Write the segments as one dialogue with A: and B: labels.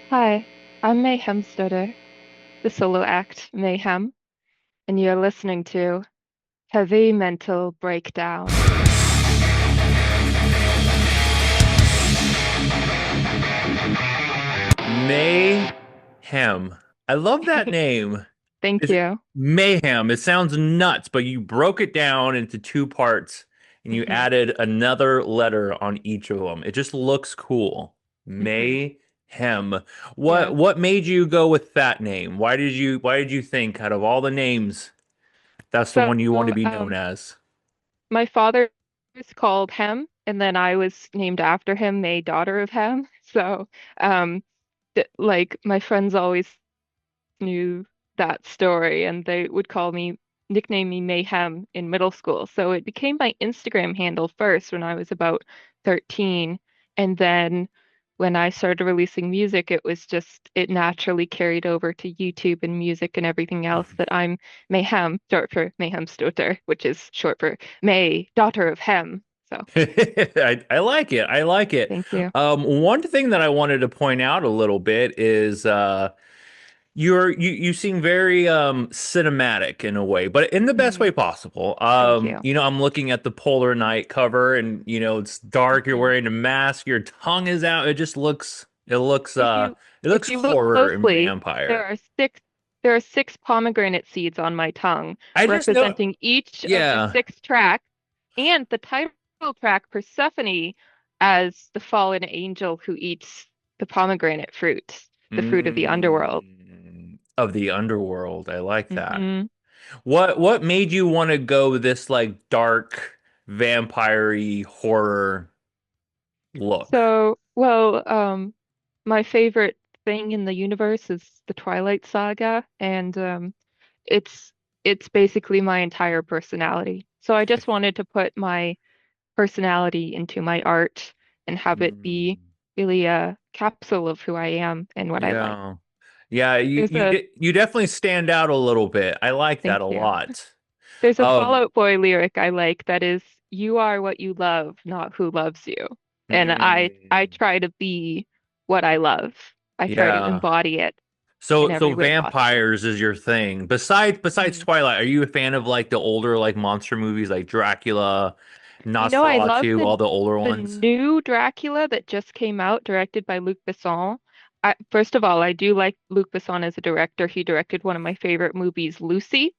A: Hi, I'm Mayhem Stutter, the solo act Mayhem, and you're listening to Heavy Mental Breakdown.
B: Mayhem. I love that name.
A: Thank
B: It's
A: you.
B: mayhem. It sounds nuts, but you broke it down into two parts and you
A: hmm
B: added another letter on each of them. It just looks cool.
A: hmm
B: Mayhem. What
A: Yeah.
B: what made you go with that name? Why did you think out of all the names that's the
A: So,
B: one you want to be known as?
A: my father is called Hemm, and then I was named after him, May, daughter of Hemm. So, um, like my friends always knew that story, and they would nickname me Mayhem in middle school. So it became my Instagram handle first when I was about 13. And then when I started releasing music, it naturally carried over to YouTube and music and everything else that I'm Mayhem, short for Mayhem Stoter, which is short for May, daughter of Hem. So
B: I like it. I like it.
A: thank you.
B: One thing that I wanted to point out a little bit is you seem very cinematic in a way, but in the best way
A: Mm,
B: possible.
A: thank you.
B: I'm looking at the Polar Night cover and it's dark, you're
A: Mhm.
B: wearing a mask, your tongue is out.
A: If you
B: It
A: if
B: looks
A: you look
B: horror and
A: closely, there
B: vampire.
A: are six pomegranate seeds on my tongue,
B: I just know,
A: representing each of the
B: yeah.
A: six tracks, and the title track Persephone as the fallen angel who eats the pomegranate fruit, the fruit of the underworld.
B: Of the underworld. I like that.
A: hmm
B: What made you want to go this like dark vampire-y horror look?
A: My favorite thing in the universe is the Twilight Saga, and it's it's basically my entire personality. So I just wanted to put my personality into my art and have it be
B: Mm,
A: really a capsule of who I am and what I like.
B: yeah. Yeah,
A: There's a
B: you definitely stand out a little bit. I like that
A: Thank
B: a
A: you.
B: lot.
A: There's a
B: Um,
A: Fallout Boy lyric I like that is, "You are what you love, not who loves you." And I
B: mm,
A: try to be what I love. I try to
B: yeah.
A: embody it in
B: So
A: every way possible.
B: vampires is your thing. Besides
A: Mhm.
B: Twilight, are you a fan of like the older like monster movies like Dracula,
A: I love
B: Nosferatu, all the older
A: the
B: ones?
A: new Dracula that just came out, directed by Luc Besson. First of all, I do like Luc Besson as a director. He directed one of my favorite movies, Lucy.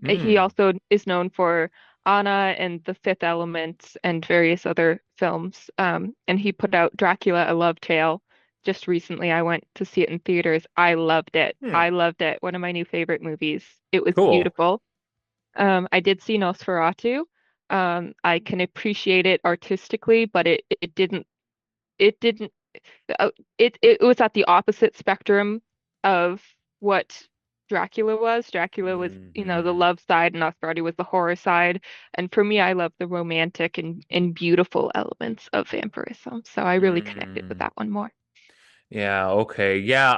A: He
B: Mm.
A: also is known for Anna and The Fifth Element and various other films. And he put out Dracula, A Love Tale just recently. I went to see it in theaters. I loved it.
B: Hmm.
A: I loved it. One of my new favorite movies. It was
B: Cool.
A: beautiful. I did see Nosferatu. I can appreciate it artistically, but it didn't it was at the opposite spectrum of what Dracula was. Dracula was, the
B: Hmm.
A: love side, and Nosferatu was the horror side. And for me, I love the romantic and beautiful elements of vampirism. So I really connected with
B: Mm.
A: that one more.
B: Yeah, okay. Yeah,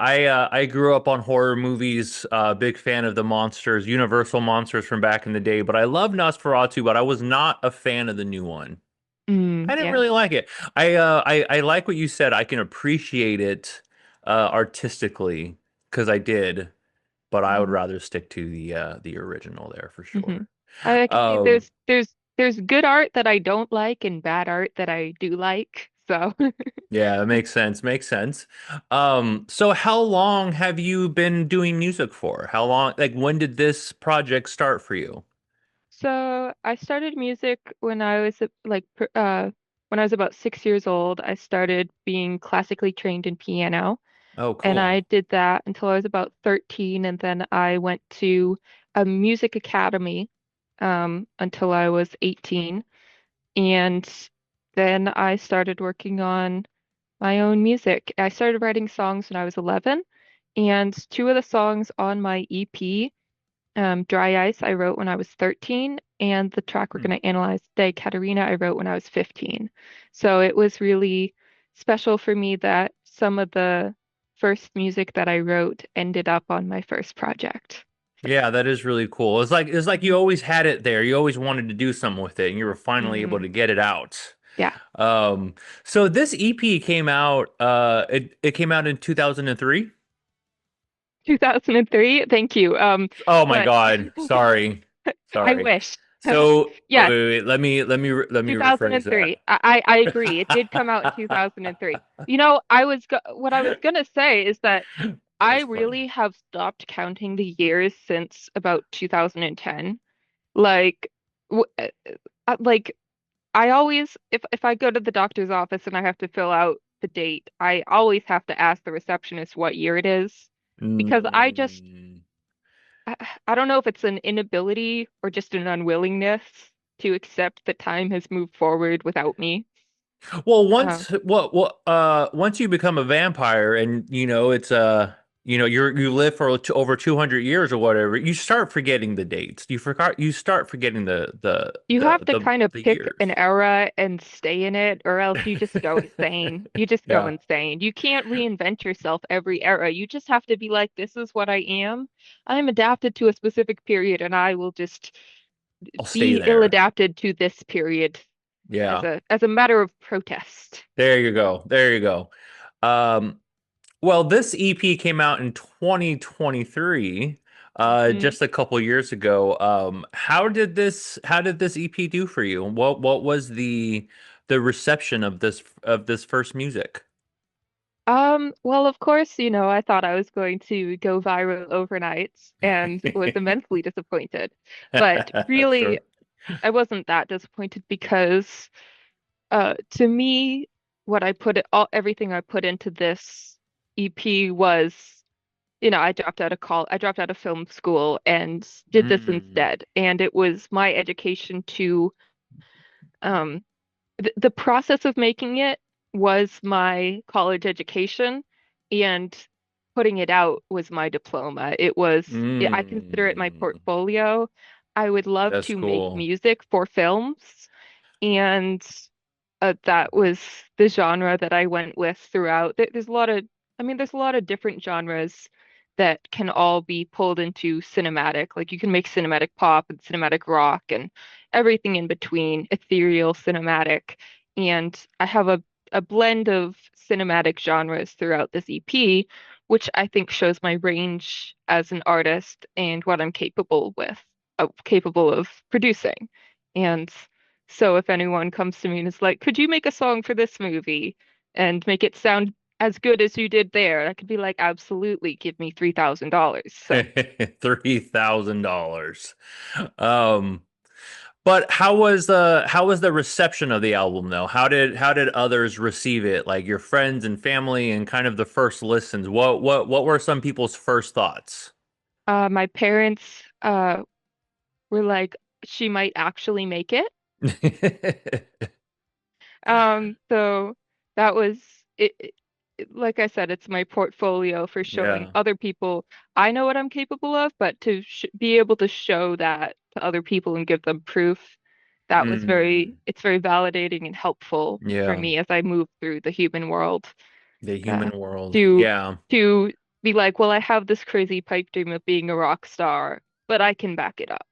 B: I grew up on horror movies, big fan of the monsters, Universal monsters from back in the day, but I love Nosferatu, but I was not a fan of the new one. I didn't
A: Yeah.
B: really like it. I like what you said. I can appreciate it artistically because I did, but I would
A: hmm
B: rather stick to the original there for
A: hmm
B: sure.
A: I like
B: Um
A: there's good art that I don't like and bad art that I do like. So
B: yeah, it makes sense. Makes sense. So how long have you been doing music for? How long, like when did this project start for you?
A: So I started music when I was when I was about 6 years old. I started being classically trained in piano,
B: Oh,
A: and I
B: cool.
A: did that until I was about 13, and then I went to a music academy until I was 18, and then I started working on my own music. I started writing songs when I was 11, and two of the songs on my EP, Dry Ice, I wrote when I was 13, and the track we're
B: Hmm.
A: going to analyze today, Katarina, I wrote when I was 15. So it was really special for me that some of the first music that I wrote ended up on my first project.
B: Yeah, that is really cool. It's like you
A: hmm
B: always had it there. You always wanted to do something with it, and you were finally able
A: hmm
B: to get it out.
A: Yeah.
B: Um, so this EP came out, it came out in 2003.
A: 2003. Thank you.
B: Oh my
A: But
B: God. Sorry.
A: I
B: Sorry.
A: wish.
B: So,
A: Yes,
B: let me rephrase that.
A: 2003. I agree. It did come out in 2003. What I was gonna say is that I
B: That's funny.
A: really have stopped counting the years since about 2010. Like, like I always, if I go to the doctor's office and I have to fill out the date, I always have to ask the receptionist what year it is because
B: Mm.
A: I, I don't know if it's an inability or just an unwillingness to accept that time has moved forward without me.
B: Well,
A: Um,
B: once you become a vampire and it's you live for over 200 years or whatever, you start forgetting the dates. You start forgetting
A: you have to kind of
B: the
A: pick an
B: years.
A: era and stay in it, or else you just go insane. You just go
B: Yeah.
A: insane. You can't reinvent yourself every era. You just have to be like, this is what I am. I'm adapted to a specific period, and I will just
B: I'll stay
A: be
B: there.
A: ill-adapted to this period as
B: Yeah.
A: a matter of protest.
B: There you go. There you go. Um, well, this EP came out in 2023,
A: Mhm.
B: just a couple years ago. How did this EP do for you? What was the reception of this first music?
A: Well, of course, I thought I was going to go viral overnight and was immensely disappointed. But really,
B: Sure.
A: I wasn't that disappointed because to me, everything I put into this EP was, I dropped out of film school and did this
B: Mm,
A: instead. And it was my education to um the process of making it was my college education, and putting it out was my diploma. I consider it my
B: mm,
A: portfolio. I would love
B: that's
A: to make
B: cool.
A: music for films, and that was the genre that I went with throughout. There's a lot of different genres that can all be pulled into cinematic. Like you can make cinematic pop and cinematic rock and everything in between, ethereal, cinematic. And I have a blend of cinematic genres throughout this EP, which I think shows my range as an artist and what I'm capable of producing. And so if anyone comes to me and is like, could you make a song for this movie and make it sound as good as you did there? I could be like, absolutely, give me $3,000. So
B: $3,000. Um, but how was the reception of the album though? How did others receive it? Like your friends and family and kind of the first listens. What were some people's first thoughts?
A: my parents were like, she might actually make it. So that was like I said, it's my portfolio for showing
B: Yeah.
A: other people I know what I'm capable of, but to sh be able to show that to other people and give them proof,
B: Mm,
A: it's very validating and helpful for
B: yeah.
A: me as I move through the human world,
B: The
A: uh,
B: human world.
A: to
B: Yeah.
A: to be like, well, I have this crazy pipe dream of being a rock star, but I can back it up.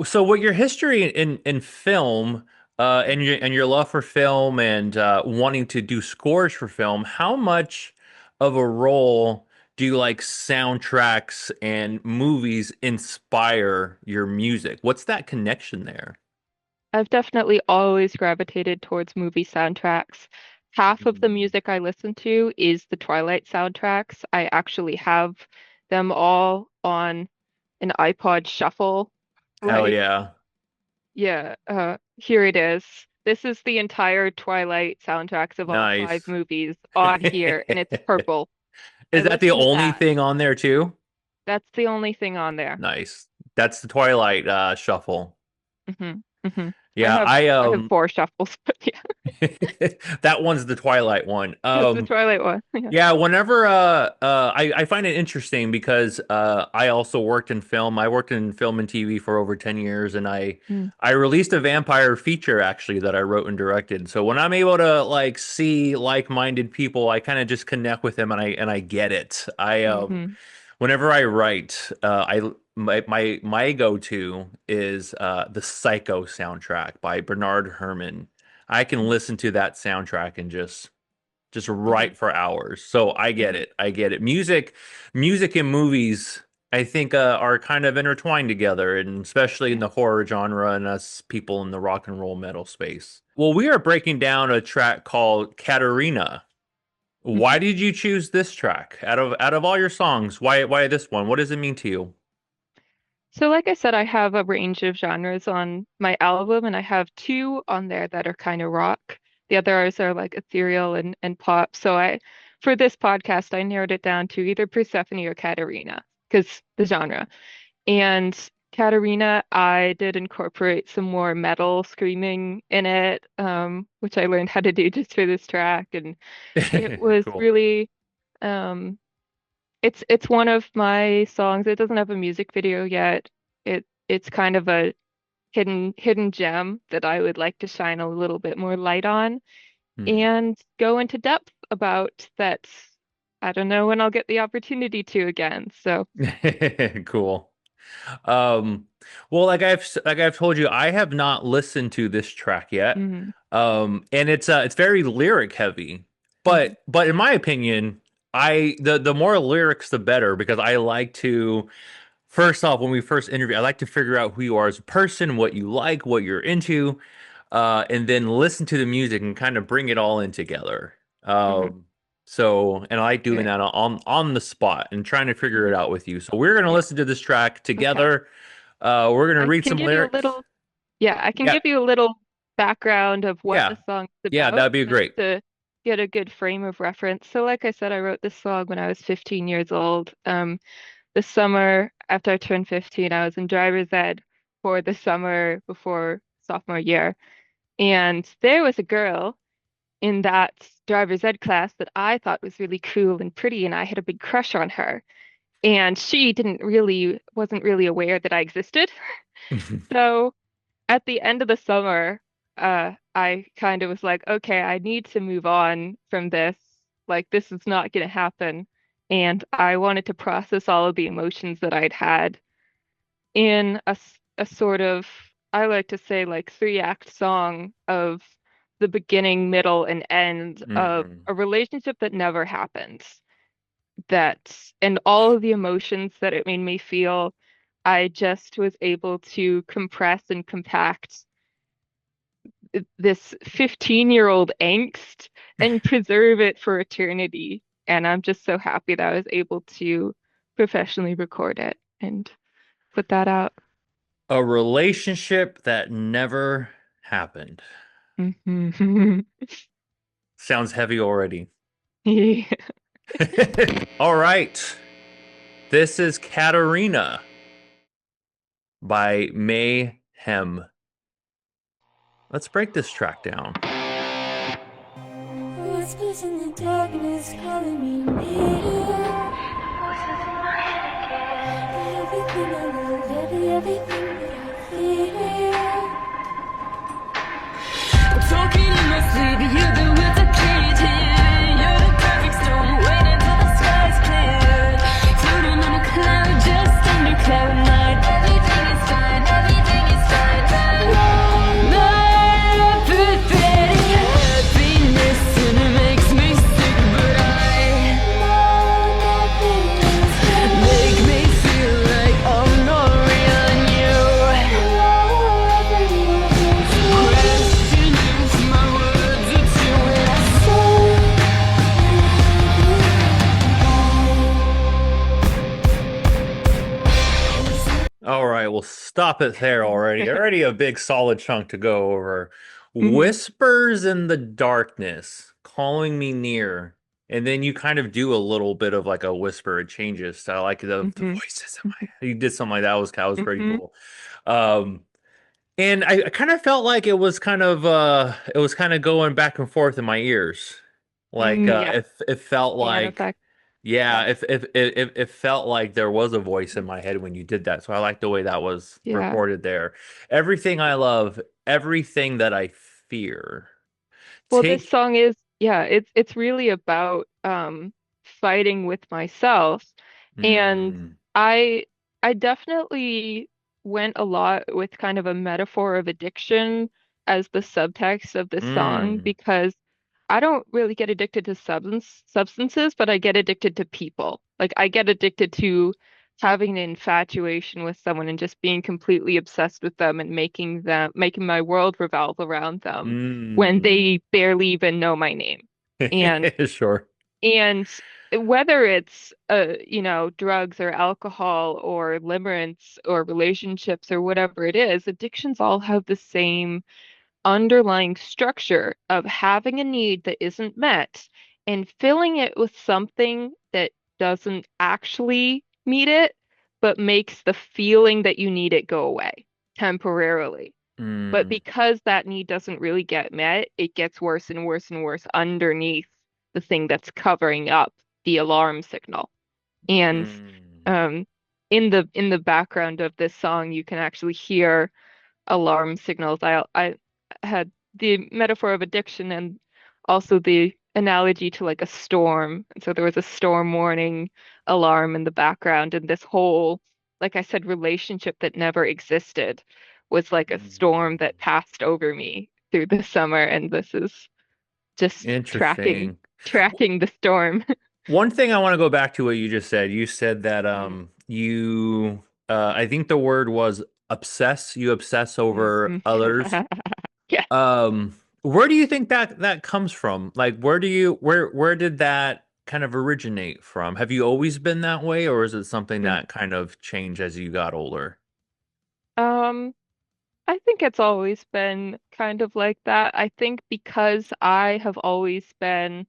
B: So what your history in film, and your love for film and wanting to do scores for film, how much of a role do like soundtracks and movies inspire your music? What's that connection there?
A: I've definitely always gravitated towards movie soundtracks. Half of the
B: Mm.
A: music I listen to is the Twilight soundtracks. I actually have them all on an iPod shuffle.
B: Hell
A: Like,
B: yeah.
A: yeah, here it is. This is the entire Twilight soundtracks of all five
B: Nice.
A: movies on here, and it's purple. I
B: Is that the
A: listen to
B: only
A: that.
B: thing on there too?
A: That's the only thing on there.
B: Nice. That's the Twilight shuffle.
A: Hmm hmm
B: Yeah, I
A: I have four shuffles, but yeah,
B: that one's the Twilight one.
A: that's the Twilight one. Yeah.
B: Yeah, whenever I find it interesting because I also worked in film. I worked in film and TV for over 10 years and
A: Mm.
B: I released a vampire feature actually that I wrote and directed. So when I'm able to like see like-minded people, I kind of just connect with them and I get it.
A: hmm
B: Whenever I write, I my go-to is the Psycho soundtrack by Bernard Herrmann. I can listen to that soundtrack and just
A: Hmm.
B: write for hours. So I get
A: Hmm.
B: it. I get it. Music and movies, I think, are kind of intertwined together, and especially in
A: Yeah.
B: the horror genre and us people in the rock and roll metal space. Well, we are breaking down a track called Katarina. Why
A: Hmm.
B: did you choose this track out of all your songs? Why this one? What does it mean to you?
A: So, like I said, I have a range of genres on my album, and I have two on there that are kind of rock. The others are like ethereal and pop. So for this podcast, I narrowed it down to either Persephone or Katarina, because the genre. And Katarina, I did incorporate some more metal screaming in it, which I learned how to do just for this track. And it was
B: Cool.
A: really, um, it's one of my songs. It doesn't have a music video yet. It's kind of a hidden gem that I would like to shine a little bit more light on
B: Hmm.
A: and go into depth about that. I don't know when I'll get the opportunity to again. So,
B: Cool. Um, well, like I've told you, I have not listened to this track yet.
A: mhm,
B: And it's very lyric heavy.
A: mhm,
B: But in my opinion, the more lyrics the better because I like to first off when we first interview, I like to figure out who you are as a person, what you like, what you're into, and then listen to the music and kind of bring it all in together.
A: mhm.
B: And I like doing
A: Yeah.
B: that on the spot and trying to figure it
A: Mhm.
B: out with you. So we're gonna
A: Yeah.
B: listen to this track
A: Okay.
B: together. We're gonna
A: I
B: read
A: can
B: some
A: give you a
B: lyrics.
A: little, yeah, I can
B: Yeah,
A: give you a little background of what the
B: yeah,
A: song's
B: yeah.
A: about,
B: That'd be
A: just
B: great.
A: to get a good frame of reference. So, like I said, I wrote this song when I was 15 years old. This summer, after I turned 15, I was in driver's ed for the summer before sophomore year. And there was a girl in that driver's ed class that I thought was really cool and pretty, and I had a big crush on her. And she wasn't really aware that I existed. So at the end of the summer, I kind of was like, okay, I need to move on from this. Like, this is not going to happen. And I wanted to process all of the emotions that I'd had in a sort of, I like to say, like 3 act song of the beginning, middle, and end of
B: Hmm.
A: a relationship that never happened. And all of the emotions that it made me feel, I just was able to compress and compact this 15-year-old angst and preserve it for eternity. And I'm just so happy that I was able to professionally record it and put that out.
B: A relationship that never happened.
A: Mhm.
B: Sounds heavy already.
A: Yeah.
B: All right. This is Katarina by May Hemm. Let's break this track down.
C: Whispers in the darkness calling me near. Everything I love, everything that I fear. I'm talking in my sleep, you hear the words I can't hear. You're the perfect storm, wait until the sky's clear. Floating on a cloud, just under cloud nine. Everything is fine, everything is fine. My pathetic happiness, and it makes me sick, but I know nothing make me feel like I'm not real and you question if my words are true when I say
B: All right, we'll stop it there already. Already a big solid chunk to go over.
A: Mhm.
B: Whispers in the darkness, calling me near. And then you kind of do a little bit of like a whisper. It changes. So I like the
A: Mhm.
B: voices in my head. You did something like that. Was pretty
A: Mhm.
B: cool. Um, And I kind of felt like it was kind of going back and forth in my ears. Like
A: Yeah.
B: it felt
A: Piano
B: like
A: effect.
B: yeah,
A: Yeah.
B: if it felt like there was a voice in my head when you did that. So I like the way that was
A: Yeah.
B: recorded there. Everything I love, everything that I fear.
A: Well, this
B: Take
A: song is, yeah, it's really about fighting with myself. And
B: mm,
A: I I definitely went a lot with kind of a metaphor of addiction as the subtext of this song
B: Mm.
A: because I don't really get addicted to substances, but I get addicted to people. Like I get addicted to having an infatuation with someone and just being completely obsessed with them and making my world revolve around them when
B: Mm.
A: they barely even know my name. And
B: Sure.
A: and whether it's drugs or alcohol or limerence or relationships or whatever it is, addictions all have the same underlying structure of having a need that isn't met and filling it with something that doesn't actually meet it, but makes the feeling that you need it go away temporarily. But
B: Mm.
A: because that need doesn't really get met, it gets worse and worse and worse underneath the thing that's covering up the alarm signal. And
B: Mm.
A: um, in the background of this song, you can actually hear alarm signals. I had the metaphor of addiction and also the analogy to like a storm. And so there was a storm warning alarm in the background, and this whole, like I said, relationship that never existed was like a storm
B: Mm.
A: that passed over me through the summer, and this is just tracking
B: Interesting.
A: tracking the storm.
B: One thing I want to go back to what you just said. You said that
A: Mm.
B: you I think the word was obsess. You obsess over
A: Mhm.
B: others.
A: Yeah.
B: Where do you think that comes from? Like where did that kind of originate from? Have you always been that way, or is it something
A: Mm.
B: that kind of changed as you got older?
A: Um, I think it's always been kind of like that. I think because I have always been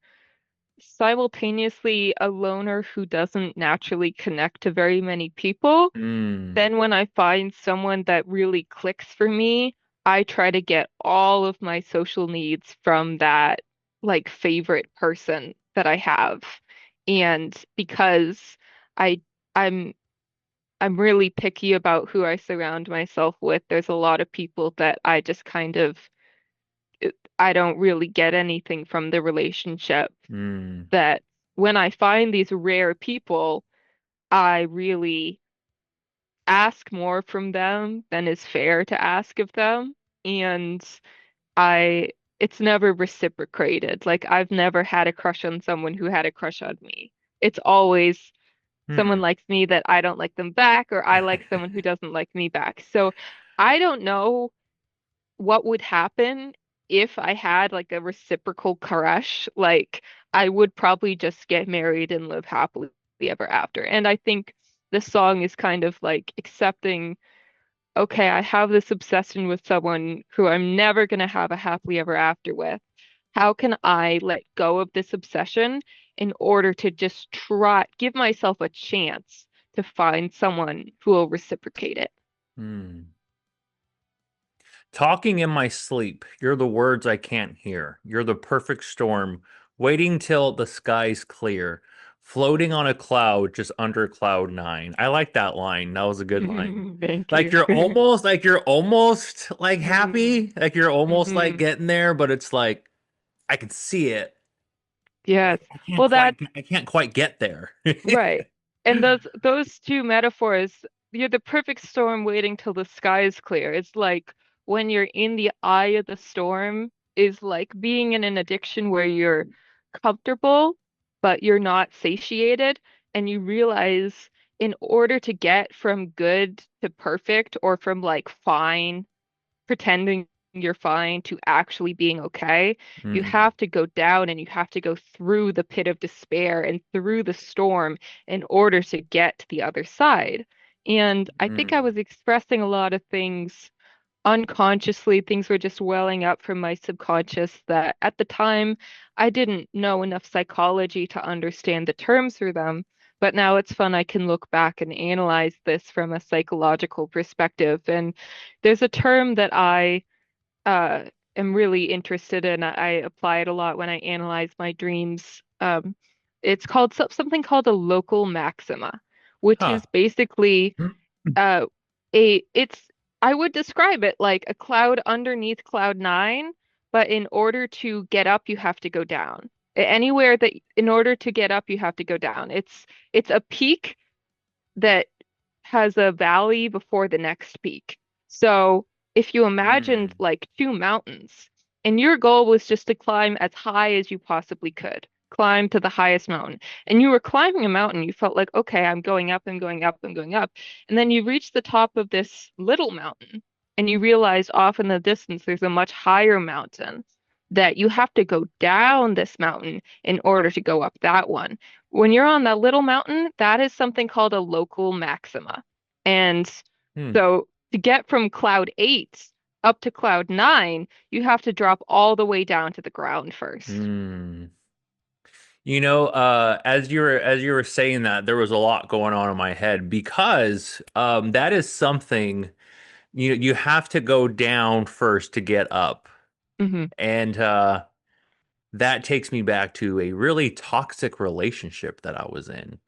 A: simultaneously a loner who doesn't naturally connect to very many people,
B: Mm,
A: then when I find someone that really clicks for me, I try to get all of my social needs from that like favorite person that I have. And because I I'm I'm really picky about who I surround myself with. There's a lot of people that I just kind of I don't really get anything from the relationship.
B: mm,
A: That when I find these rare people, I really ask more from them than is fair to ask of them. And I it's never reciprocated. Like I've never had a crush on someone who had a crush on me. It's always someone
B: hmm.
A: likes me that I don't like them back, or I like someone who doesn't like me back. So I don't know what would happen if I had like a reciprocal crush. Like I would probably just get married and live happily ever after. And I think this song is kind of like accepting, okay, I have this obsession with someone who I'm never going to have a happily ever after with. How can I let go of this obsession in order to just try, give myself a chance to find someone who will reciprocate it?
B: Hmm. Talking in my sleep, you're the words I can't hear. You're the perfect storm, waiting till the sky's clear, floating on a cloud just under cloud nine. I like that line. That was a good line.
A: Thank you.
B: Like you're almost like
A: hmm
B: happy, like you're almost like
A: hmm
B: getting there, but it's like I can see it.
A: Yes. Well,
B: I can't quite get there.
A: right. And those two metaphors, you're the perfect storm waiting till the sky is clear. It's like when you're in the eye of the storm is like being in an addiction where you're comfortable, but you're not satiated, and you realize in order to get from good to perfect or from like fine pretending you're fine to actually being okay, you
B: Mm,
A: have to go down and you have to go through the pit of despair and through the storm in order to get to the other side. And I think I
B: mm,
A: was expressing a lot of things unconsciously. Things were just welling up from my subconscious that at the time I didn't know enough psychology to understand the terms for them. But now it's fun. I can look back and analyze this from a psychological perspective. And there's a term that I uh, am really interested in. I apply it a lot when I analyze my dreams. It's called something called a local maxima, which
B: huh.
A: is basically uh, it's I would describe it like a cloud underneath cloud nine, but in order to get up, you have to go down. Anywhere that in order to get up, you have to go down. It's a peak that has a valley before the next peak. So if you imagined
B: Mm.
A: like two mountains and your goal was just to climb as high as you possibly could, climb to the highest mountain, and you were climbing a mountain, you felt like, okay, I'm going up, I'm going up, I'm going up. And then you reach the top of this little mountain and you realize off in the distance there's a much higher mountain that you have to go down this mountain in order to go up that one. When you're on that little mountain, that is something called a local maxima. And
B: Hmm.
A: so to get from cloud eight up to cloud nine, you have to drop all the way down to the ground first.
B: Hmm. As you were saying that, there was a lot going on in my head because that is something you have to go down first to get up.
A: Hmm.
B: And that takes me back to a really toxic relationship that I was in.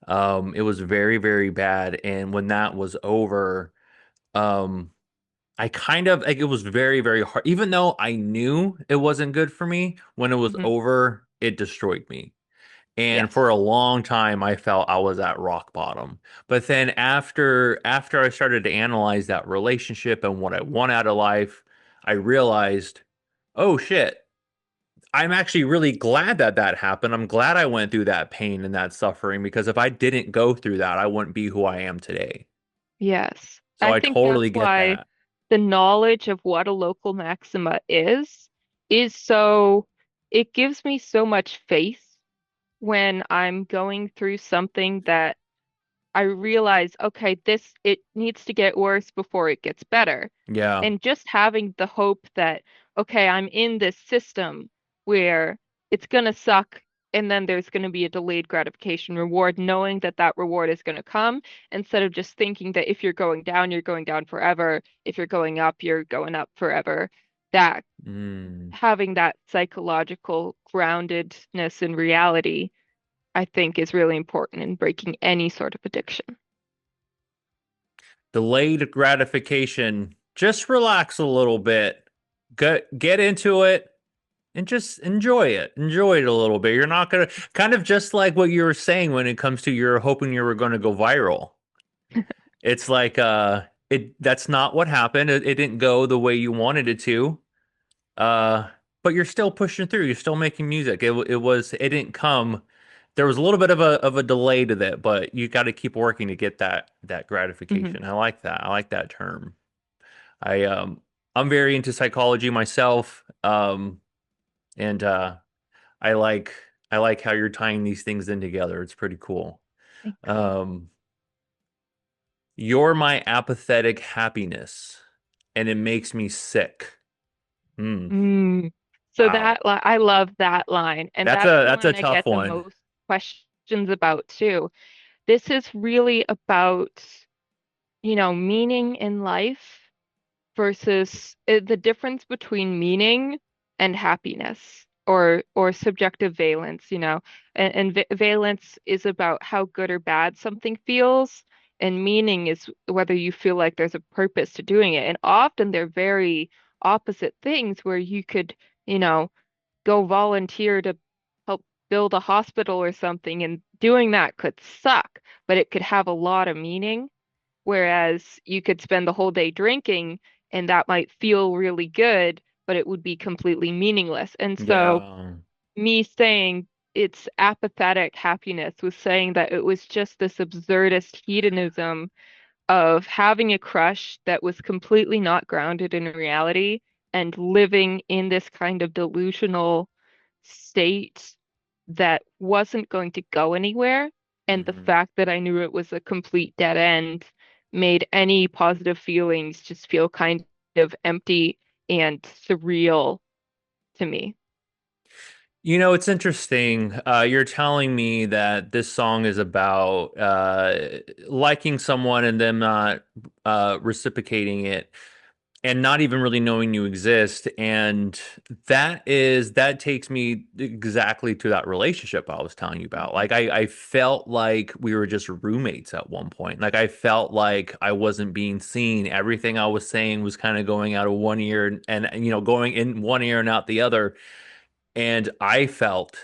B: It was very, very bad. And when that was over, um, I kind of like it was very, very hard. Even though I knew it wasn't good for me, when it was
A: Hmm.
B: over, it destroyed me. And for
A: Yes.
B: a long time, I felt I was at rock bottom. But then after I started to analyze that relationship and what I want out of life, I realized, oh shit, I'm actually really glad that that happened. I'm glad I went through that pain and that suffering because if I didn't go through that, I wouldn't be who I am today.
A: Yes.
B: So
A: I
B: I
A: think that's
B: totally get
A: why
B: that.
A: the knowledge of what a local maxima is so, it gives me so much faith when I'm going through something that I realize, okay, this it needs to get worse before it gets better.
B: Yeah.
A: And just having the hope that, okay, I'm in this system where it's gonna suck and then there's gonna be a delayed gratification reward, knowing that that reward is gonna come, instead of just thinking that if you're going down forever. If you're going up, you're going up forever. That
B: Mm.
A: having that psychological groundedness in reality, I think, is really important in breaking any sort of addiction.
B: Delayed gratification. Just relax a little bit. Get into it and just enjoy it. Enjoy it a little bit. You're not gonna kind of just like what you were saying when it comes to you're hoping you were gonna go viral. It's like that's not what happened. It didn't go the way you wanted it to. Uh but you're still pushing through. You're still making music. It didn't come. There was a little bit of a delay to that, but you got to keep working to get that
A: Hmm.
B: gratification. I like that. I like that term. I I'm very into psychology myself. And I like I like how you're tying these things in together. It's pretty cool.
A: Thanks.
B: Um you're my apathetic happiness and it makes me sick. Hmm.
A: Mm. So
B: Wow.
A: that I love that line, and that's the
B: That's a
A: line I
B: tough
A: get the
B: one.
A: most questions about too. This is really about, meaning in life versus the difference between meaning and happiness, or subjective valence, and valence is about how good or bad something feels, and meaning is whether you feel like there's a purpose to doing it. And often they're very opposite things, where you could, you know, go volunteer to help build a hospital or something, and doing that could suck, but it could have a lot of meaning. Whereas you could spend the whole day drinking and that might feel really good, but it would be completely meaningless. And so,
B: Yeah.
A: me saying it's apathetic happiness was saying that it was just this absurdist hedonism of having a crush that was completely not grounded in reality, and living in this kind of delusional state that wasn't going to go anywhere. And the
B: Hmm.
A: fact that I knew it was a complete dead end made any positive feelings just feel kind of empty and surreal to me.
B: It's interesting. You're telling me that this song is about liking someone and them not reciprocating it and not even really knowing you exist. And that takes me exactly to that relationship I was telling you about.
A: Mhm.
B: Like I felt like we were just roommates at one point. Like I felt like I wasn't being seen. Everything I was saying was kind of going out of one ear and going in one ear and out the other. And I felt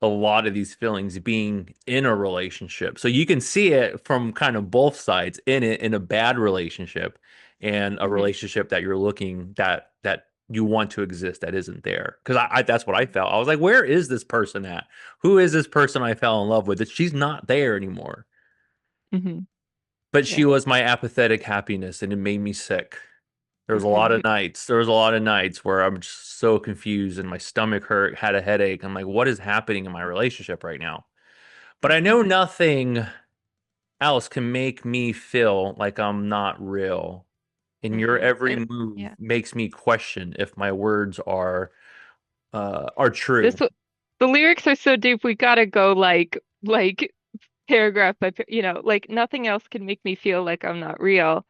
B: a lot of these feelings being in a relationship. So you can see it from kind of both sides in it in a bad relationship. and a
A: Hmm.
B: relationship that you're looking that you want to exist that isn't there. Because I that's what I felt. I was like, where is this person at? Who is this person I fell in love with? That she's not there anymore.
A: Hmm.
B: But she
A: Yeah.
B: was my apathetic happiness, and it made me sick. There was a lot
A: Hmm.
B: of nights. There was a lot of nights where I'm just so confused and my stomach hurt, had a headache. I'm like, what is happening in my relationship right now? But I
A: Hmm.
B: know nothing else can make me feel like I'm not real. And your
A: Hmm.
B: every
A: And
B: move
A: yeah,
B: makes me question if my words are true.
A: this the lyrics are so deep. We gotta go like paragraph by like nothing else can make me feel like I'm not real.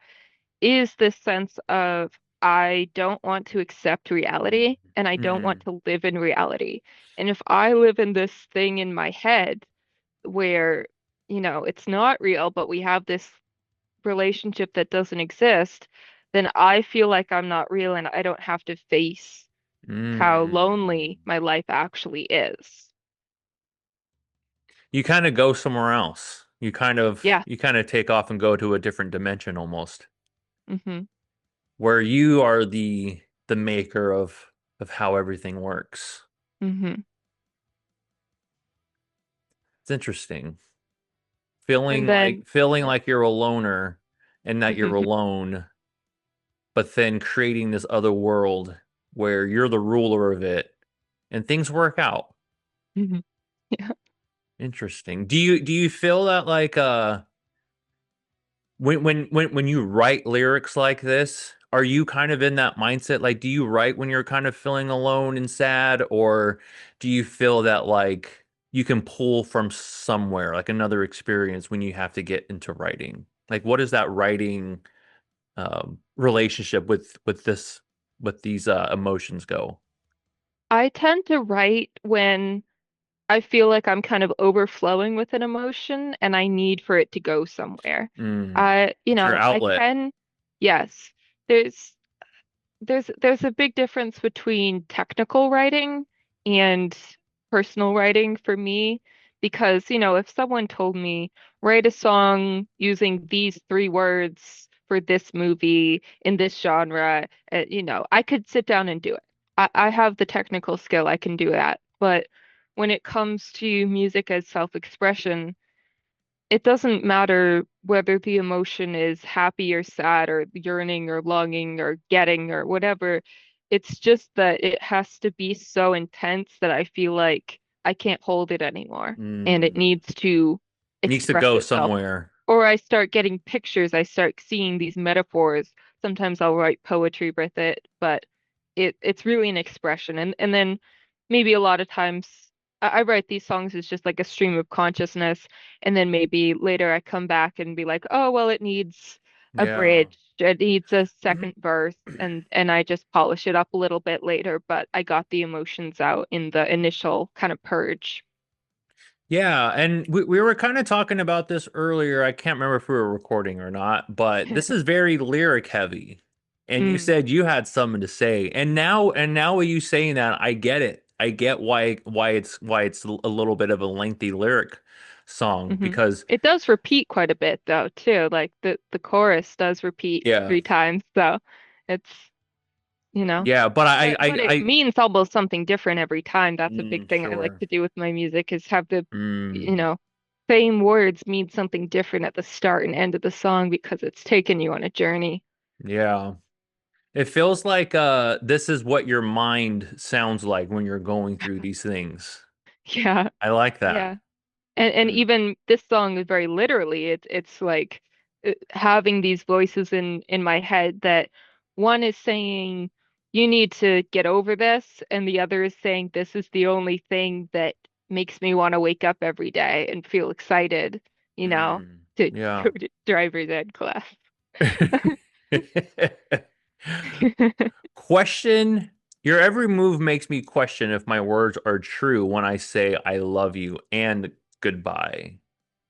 A: Is this sense of I don't want to accept reality and I don't want
B: Mm,
A: to live in reality. And if I live in this thing in my head where, it's not real, but we have this relationship that doesn't exist, then I feel like I'm not real and I don't have to face how
B: mm.
A: lonely my life actually is.
B: You kind of go somewhere else.
A: Yeah.
B: You kind of take off and go to a different dimension almost,
A: Hmm.
B: where you are the maker of how everything works.
A: Hmm.
B: It's interesting.
A: And then,
B: Feeling
A: yeah.
B: like you're a loner and that you're alone, but then creating this other world where you're the ruler of it and things work out.
A: Hmm. Yeah.
B: Interesting. Do you feel that like when you write lyrics like this, are you kind of in that mindset? Like, do you write when you're kind of feeling alone and sad, or do you feel that like you can pull from somewhere, like another experience when you have to get into writing? Like, what is that writing relationship with these emotions go?
A: I tend to write when I feel like I'm kind of overflowing with an emotion and I need for it to go somewhere.
B: Mm. It's your
A: I
B: outlet.
A: can, yes, there's there's a big difference between technical writing and personal writing for me because, if someone told me write a song using these three words for this movie in this genre, I could sit down and do it. I have the technical skill, I can do that. But when it comes to music as self-expression, it doesn't matter whether the emotion is happy or sad or yearning or longing or getting or whatever. It's just that it has to be so intense that I feel like I can't hold it anymore and it
B: Mm.
A: needs to
B: Needs to
A: express
B: go
A: itself.
B: somewhere.
A: Or I start getting pictures, I start seeing these metaphors. Sometimes I'll write poetry with it, but it's really an expression. And then maybe a lot of times I write these songs as just like a stream of consciousness, and then maybe later I come back and be like, oh well, it needs a
B: Yeah.
A: bridge, it needs a second verse, and I just polish it up a little bit later, but I got the emotions out in the initial kind of purge.
B: Yeah, and we were kind of talking about this earlier. I can't remember if we were recording or not, but this is very lyric heavy. And you
A: Mm,
B: said you had something to say. And now with you saying that, I get it. I get why it's a little bit of a lengthy lyric song
A: hmm.
B: because
A: It does repeat quite a bit though, too. Like the chorus does repeat
B: yeah.
A: 3 times, so it's you know.
B: Yeah, but
A: But it means almost something different every time. That's a big thing I like
B: sure.
A: to do with my music is have the, you
B: Mm,
A: know, same words mean something different at the start and end of the song because it's taken you on a journey.
B: yeah. It feels like this is what your mind sounds like when you're going through these things.
A: Yeah.
B: I like that.
A: Yeah. And
B: Mm.
A: even this song is very literally it's like having these voices in my head that one is saying you need to get over this and the other is saying this is the only thing that makes me want to wake up every day and feel excited,
B: Mm,
A: to
B: yeah.
A: go to driver's ed class.
B: Question. Your every move makes me question if my words are true when I say I love you and goodbye.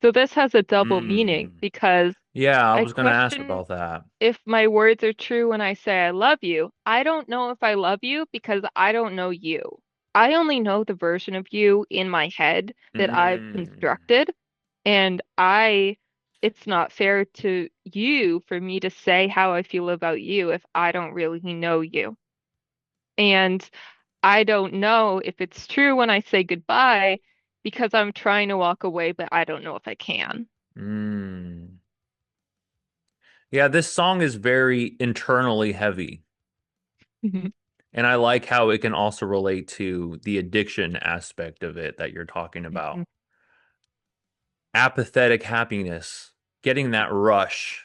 A: So this has a double meaning
B: Mm.
A: because
B: Yeah, I
A: I
B: was gonna ask
A: question
B: about that.
A: if my words are true when I say I love you. I don't know if I love you because I don't know you. I only know the version of you in my head that I've
B: Mm.
A: constructed. And it's not fair to you for me to say how I feel about you if I don't really know you. And I don't know if it's true when I say goodbye because I'm trying to walk away, but I don't know if I can.
B: Mm. Yeah, this song is very internally heavy.
A: Mhm.
B: And I like how it can also relate to the addiction aspect of it that you're talking about.
A: Mhm.
B: Apathetic happiness, getting that rush,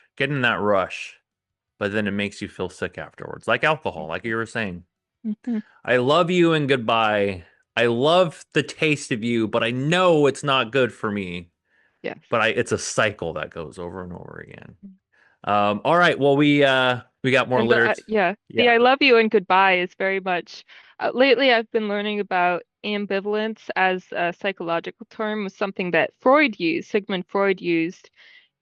B: but then it makes you feel sick afterwards, like alcohol, like you were saying.
A: Mhm.
B: I love you and goodbye. I love the taste of you, but I know it's not good for me.
A: Yes.
B: But it's a cycle that goes over and over again. All right, well we got more
A: And
B: lyrics.
A: yeah, the
B: Yeah.
A: I love you and goodbye is very much lately I've been learning about ambivalence as a psychological term, was something that Sigmund Freud used.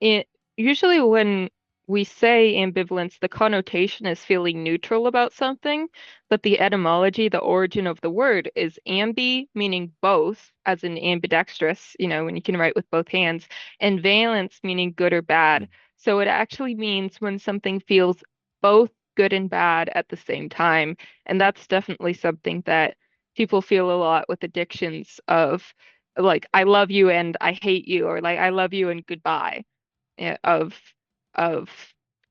A: It usually when we say ambivalence, the connotation is feeling neutral about something, but the etymology, the origin of the word is ambi, meaning both, as in ambidextrous, when you can write with both hands, and valence, meaning good or bad. So it actually means when something feels both good and bad at the same time. And that's definitely something that people feel a lot with addictions of like I love you and I hate you, or like I love you and goodbye, of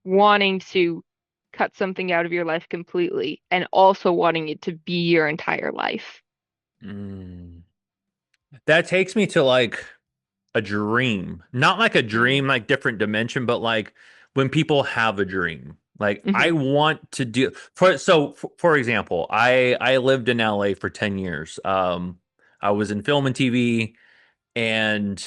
A: wanting to cut something out of your life completely and also wanting it to be your entire life.
B: Mm. That takes me to like a dream. Not like a
A: Mm.
B: dream, like different dimension, but like when people have a dream. Like I
A: Hmm.
B: want to do for example, I lived in LA for 10 years. I was in film and TV and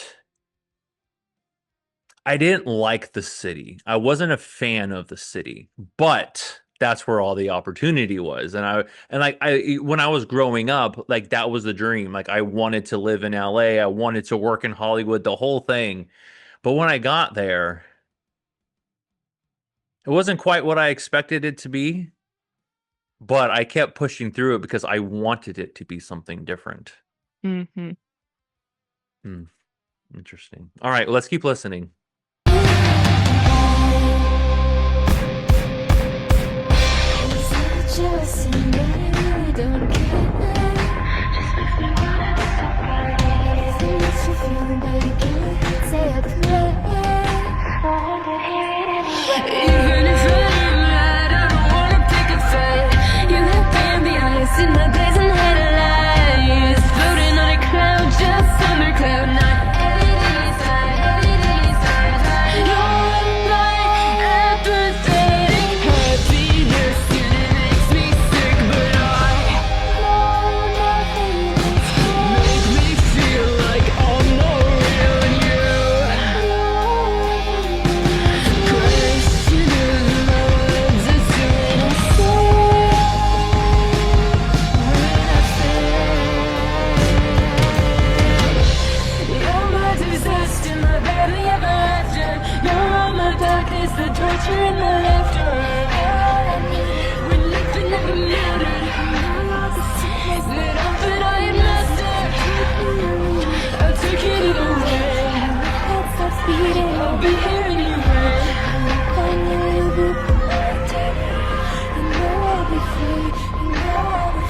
B: I didn't like the city. I wasn't a fan of the city, but that's where all the opportunity was. And like I when I was growing up, like that was the dream. Like I wanted to live in LA. I wanted to work in Hollywood, the whole thing. But when I got there, it wasn't quite what I expected it to be, but I kept pushing through it because I wanted it to be something different.
A: Hmm.
B: Hmm, interesting. All right, let's keep listening.
C: Even if I'm right, I don't wanna pick a fight. You have been the ice in my blazing headlights, floating on a cloud just under cloud nine. Everything is fine, everything is fine. You're my apathetic happiness, and it makes me sick, but I know nothing make me feel like I'm more real than the torture and the laughter. When nothing ever mattered, that all that I had mastered, I'll take it either way. I'll be here anyway. I know you'll be protected. You know I'll be free. You know I'll be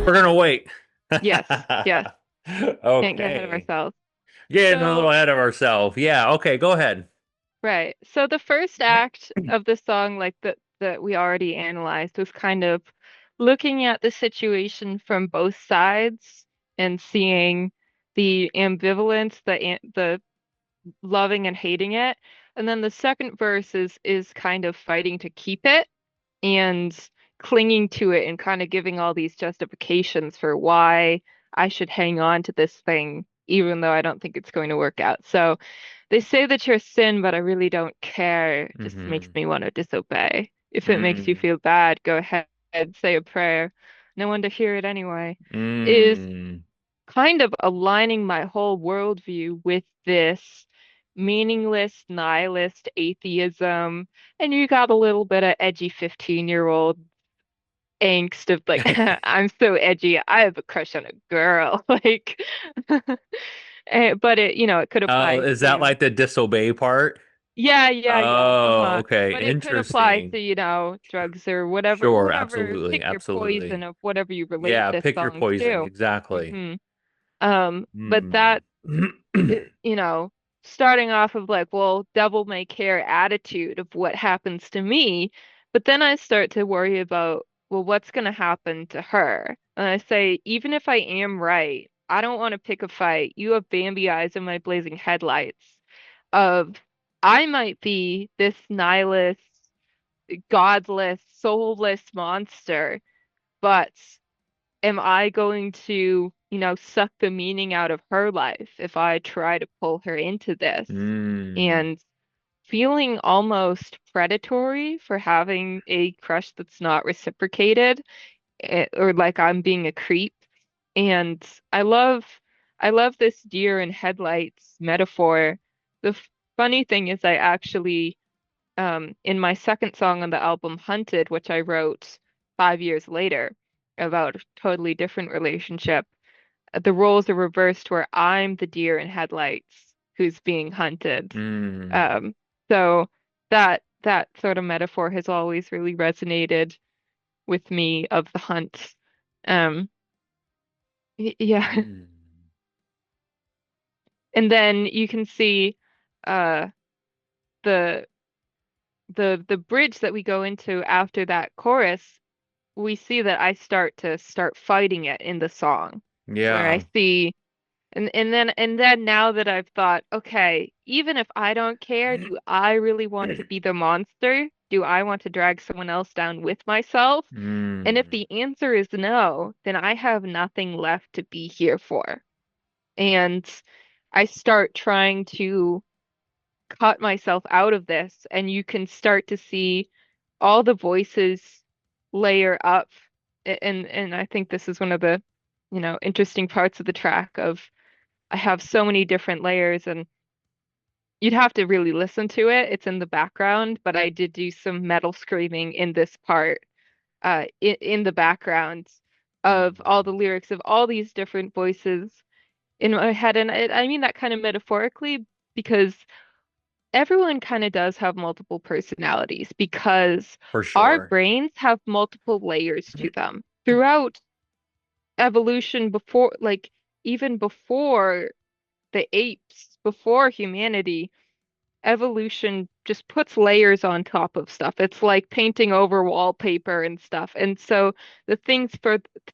B: We're gonna wait.
A: Yes, yes. Can't get ahead of
B: Okay.
A: ourselves.
B: Getting a
A: So,
B: little ahead of ourselves. Yeah, okay, go ahead.
A: right. So the first act of the song, like that we already analyzed, was kind of looking at the situation from both sides and seeing the ambivalence, the loving and hating it. And then the second verse is kind of fighting to keep it and clinging to it and kind of giving all these justifications for why I should hang on to this thing, even though I don't think it's going to work out. So they say that you're sin, but I really don't care. It just makes
B: Mm-hmm.
A: me want to disobey. If it makes you
B: Mm.
A: feel bad, go ahead, say a prayer. No one to hear it anyway. Is
B: Mm.
A: kind of aligning my whole worldview with this meaningless, nihilist atheism. And you got a little bit of edgy 15-year-old angst of like I'm so edgy. I have a crush on a girl. Like but it, it could
B: Oh,
A: apply
B: is that
A: to
B: like the disobey part?
A: yeah, yeah, yeah.
B: Oh,
A: Uh-huh.
B: okay.
A: But it could apply
B: Interesting.
A: to, drugs or
B: Sure,
A: whatever,
B: absolutely,
A: pick your poison
B: absolutely.
A: of whatever you relate
B: Yeah,
A: this
B: pick your
A: song
B: poison.
A: to.
B: Exactly.
A: hmm but
B: Hmm.
A: that it- you know, starting off of like, well, devil may care attitude of what happens to me, but then I start to worry about, well, what's going to happen to her? And I say, even if I am right, I don't want to pick a fight. You have Bambi eyes in my blazing headlights of I might be this nihilist, godless, soulless monster, but am I going to, suck the meaning out of her life if I try to pull her into this?
B: Hmm.
A: And feeling almost predatory for having a crush that's not reciprocated, or like I'm being a creep. And I love this deer in headlights metaphor. The funny thing is I actually in my second song on the album, Hunted, which I wrote 5 years later about a totally different relationship, the roles are reversed where I'm the deer in headlights who's being hunted.
B: Hmm.
A: Um, so that sort of metaphor has always really resonated with me of the hunt. Um, yeah.
B: Hmm.
A: And then you can see uh the the bridge that we go into after that chorus we see that I start fighting it in the song where I
B: Yeah.
A: see and then now that I've thought, okay, even if I don't care, do I really want to be the monster? Do I want to drag someone else down with myself? And if
B: Hmm.
A: the answer is no, then I have nothing left to be here for. And I start trying to cut myself out of this, and you can start to see all the voices layer up. And I think this is one of the, interesting parts of the track of I have so many different layers and you'd have to really listen to it. It's in the background, but I did do some metal screaming in this part, in the background of all the
B: Hmm.
A: lyrics of all these different voices in my head. And I mean that kind of metaphorically because everyone kind of does have multiple personalities because
B: For
A: our
B: sure.
A: brains have multiple layers to them throughout evolution before, like, even before the apes, before humanity evolution just puts layers on top of stuff. It's like painting over wallpaper and stuff. And so the things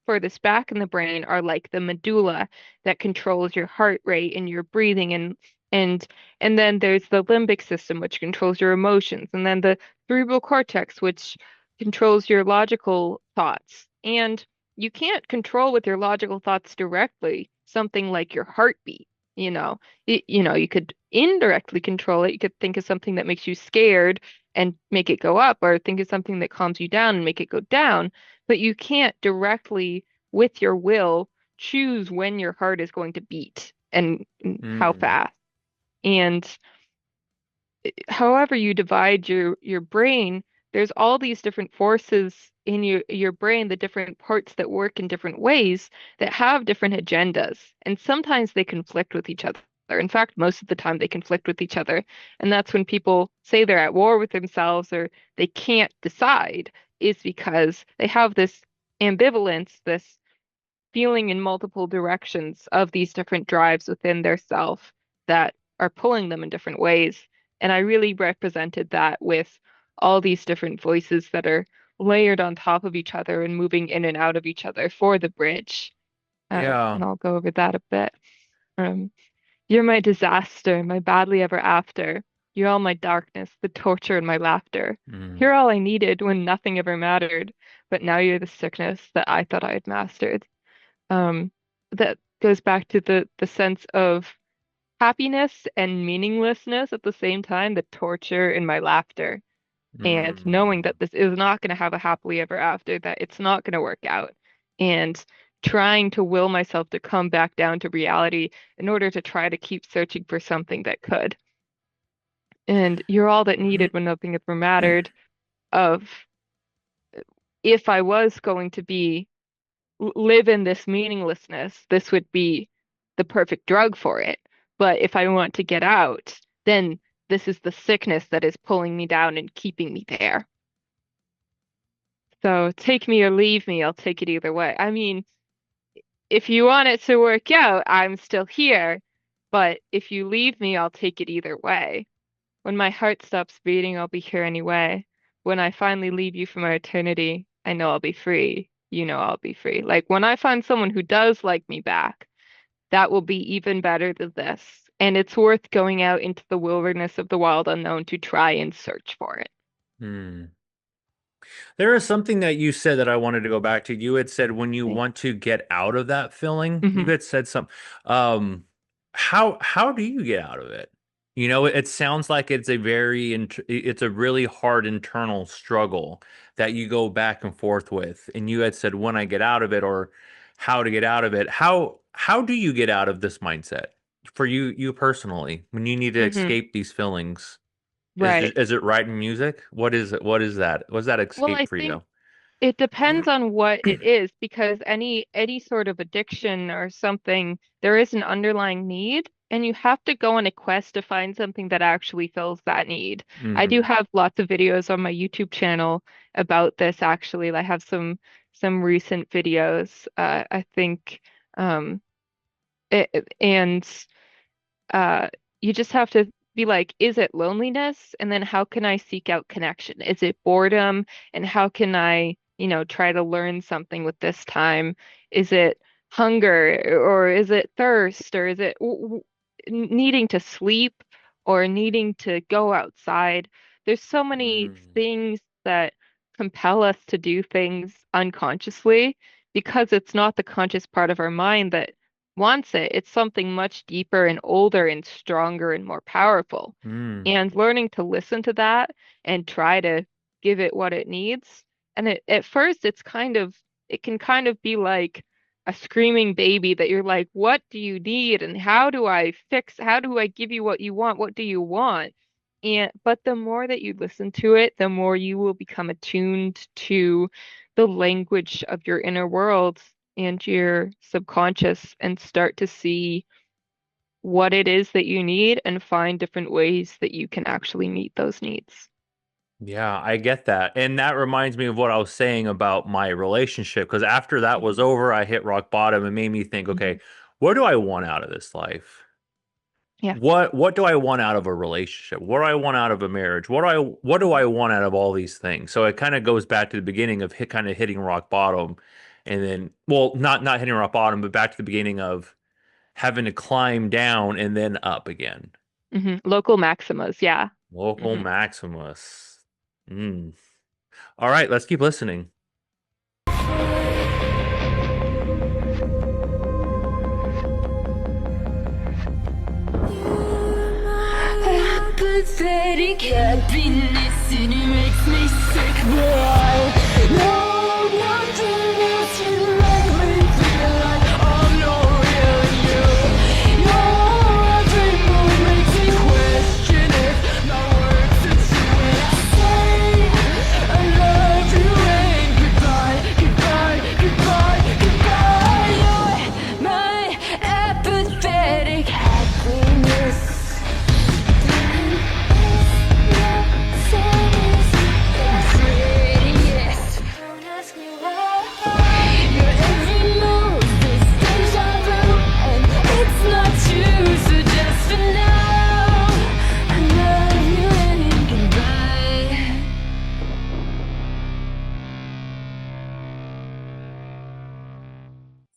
A: for this back in the brain are like the medulla that controls your heart rate and your breathing and and then there's the limbic system which controls your emotions and then the cerebral cortex which controls your logical thoughts. And you can't control with your logical thoughts directly something like your heartbeat, you know you could indirectly control it. You could think of something that makes you scared and make it go up, or think of something that calms you down and make it go down. But you can't directly, with your will, choose when your heart is going to beat and how
B: Hmm.
A: fast. And however you divide your brain, there's all these different forces in your brain, the different parts that work in different ways that have different agendas, and sometimes they conflict with each other. In fact, most of the time they conflict with each other, and that's when people say they're at war with themselves or they can't decide, is because they have this ambivalence, this feeling in multiple directions of these different drives within their self that are pulling them in different ways. And I really represented that with all these different voices that are layered on top of each other and moving in and out of each other for the bridge.
B: Yeah.
A: And I'll go over that a bit. Um, you're my disaster, my badly ever after. You're all my darkness, the torture and my laughter.
B: Hmm.
A: You're all I needed when nothing ever mattered, but now you're the sickness that I thought I had mastered. Um, that goes back to the sense of happiness and meaninglessness at the same time, the torture in my laughter, and knowing
B: Hmm.
A: that this is not going to have a happily ever after, that it's not going to work out, and trying to will myself to come back down to reality in order to try to keep searching for something that could. And you're all that needed when nothing ever mattered, of if I was going to be live in this meaninglessness, this would be the perfect drug for it. But if I want to get out, then this is the sickness that is pulling me down and keeping me there. So take me or leave me, I'll take it either way. I mean, if you want it to work out, I'm still here. But if you leave me, I'll take it either way. When my heart stops beating, I'll be here anyway. When I finally leave you for my eternity, I know I'll be free. You know I'll be free. Like when I find someone who does like me back, that will be even better than this. And it's worth going out into the wilderness of the wild unknown to try and search for it.
B: Hmm. There is something that you said that I wanted to go back to. You had said when you
A: Okay.
B: want to get out of that feeling, you
A: Hmm.
B: had said something. Um, how do you get out of it? You know, it sounds like it's a it's a really hard internal struggle that you go back and forth with. And you had said when I get out of it or how to get out of it. How do you get out of this mindset for you personally when you need to
A: Hmm.
B: escape these feelings?
A: Right.
B: Is it writing music? What is it? What is that? What's that
A: Well,
B: escape
A: I
B: for
A: think
B: you?
A: it depends on what it is because any sort of addiction or something, there is an underlying need, and you have to go on a quest to find something that actually fills that need. I do
B: Hmm.
A: have lots of videos on my YouTube channel about this actually. I have some recent videos. I think um and uh, you just have to be like, is it loneliness? And then how can I seek out connection? Is it boredom? And how can I, try to learn something with this time? Is it hunger or is it thirst or is it needing to sleep or needing to go outside? There's so many
B: Mm.
A: things that compel us to do things unconsciously because it's not the conscious part of our mind that wants it. It's something much deeper and older and stronger and more powerful.
B: Mm.
A: And learning to listen to that and try to give it what it needs. And at first, it can kind of be like a screaming baby that you're like, what do you need? And how do I give you what you want? What do you want? But the more that you listen to it, the more you will become attuned to the language of your inner world and your subconscious and start to see what it is that you need and find different ways that you can actually meet those needs.
B: Yeah, I get that. And that reminds me of what I was saying about my relationship. Because after that was
A: Hmm.
B: over, I hit rock bottom and made me think,
A: Hmm.
B: okay, what do I want out of this life?
A: Yeah.
B: What do I want out of a relationship? What do I want out of a marriage? What do I want out of all these things? So it kind of goes back to the beginning of kind of hitting rock bottom, and then well, not hitting rock bottom, but back to the beginning of having to climb down and then up again.
A: Local maximas. Yeah.
B: Local
A: Hmm.
B: Maximus. Mm. All right, let's keep listening.
C: Apathetic happiness, it makes me sick, boy. No nothing else can make me feel like I'm not really you. Your every move makes me question if my words are true. And I say I love you and goodbye, goodbye, goodbye, goodbye. You're my apathetic happiness.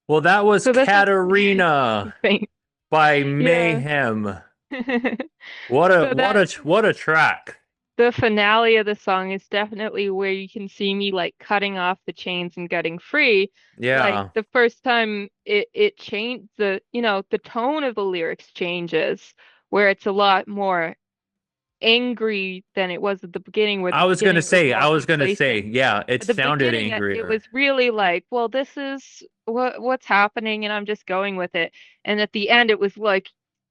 B: Well, that was
A: So this is
B: Katarina
A: thing.
B: by
A: Yeah.
B: Mayhem.
A: So that
B: What a track.
A: the finale of the song is definitely where you can see me like cutting off the chains and getting free. Like
B: Yeah.
A: the first time it changed the tone of the lyrics changes where it's a lot more angry than it was at the beginning, where the beginning it was
B: I
A: more
B: was gonna say,
A: complacent.
B: yeah, it
A: At the
B: sounded
A: beginning, it
B: angrier.
A: was really like, well, this is what's happening, and I'm just going with it. And at the end, it was like,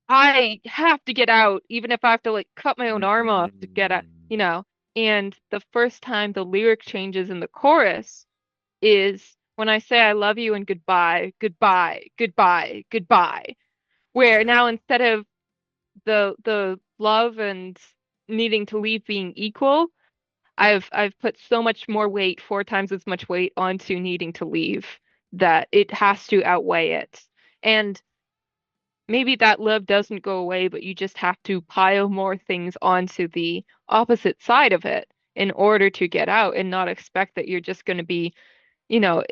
A: I have to get out, even if I have to like cut my own arm off to get out,
B: Mm.
A: you know. And the first time the lyric changes in the chorus is when I say I love you and goodbye, goodbye, goodbye, goodbye. Where
B: Yeah.
A: now instead of the love and needing to leave being equal, I've put so much more weight, 4 times as much weight onto needing to leave that it has to outweigh it. And maybe that love doesn't go away, but you just have to pile more things onto the opposite side of it in order to get out and not expect that you're just going to be, you know,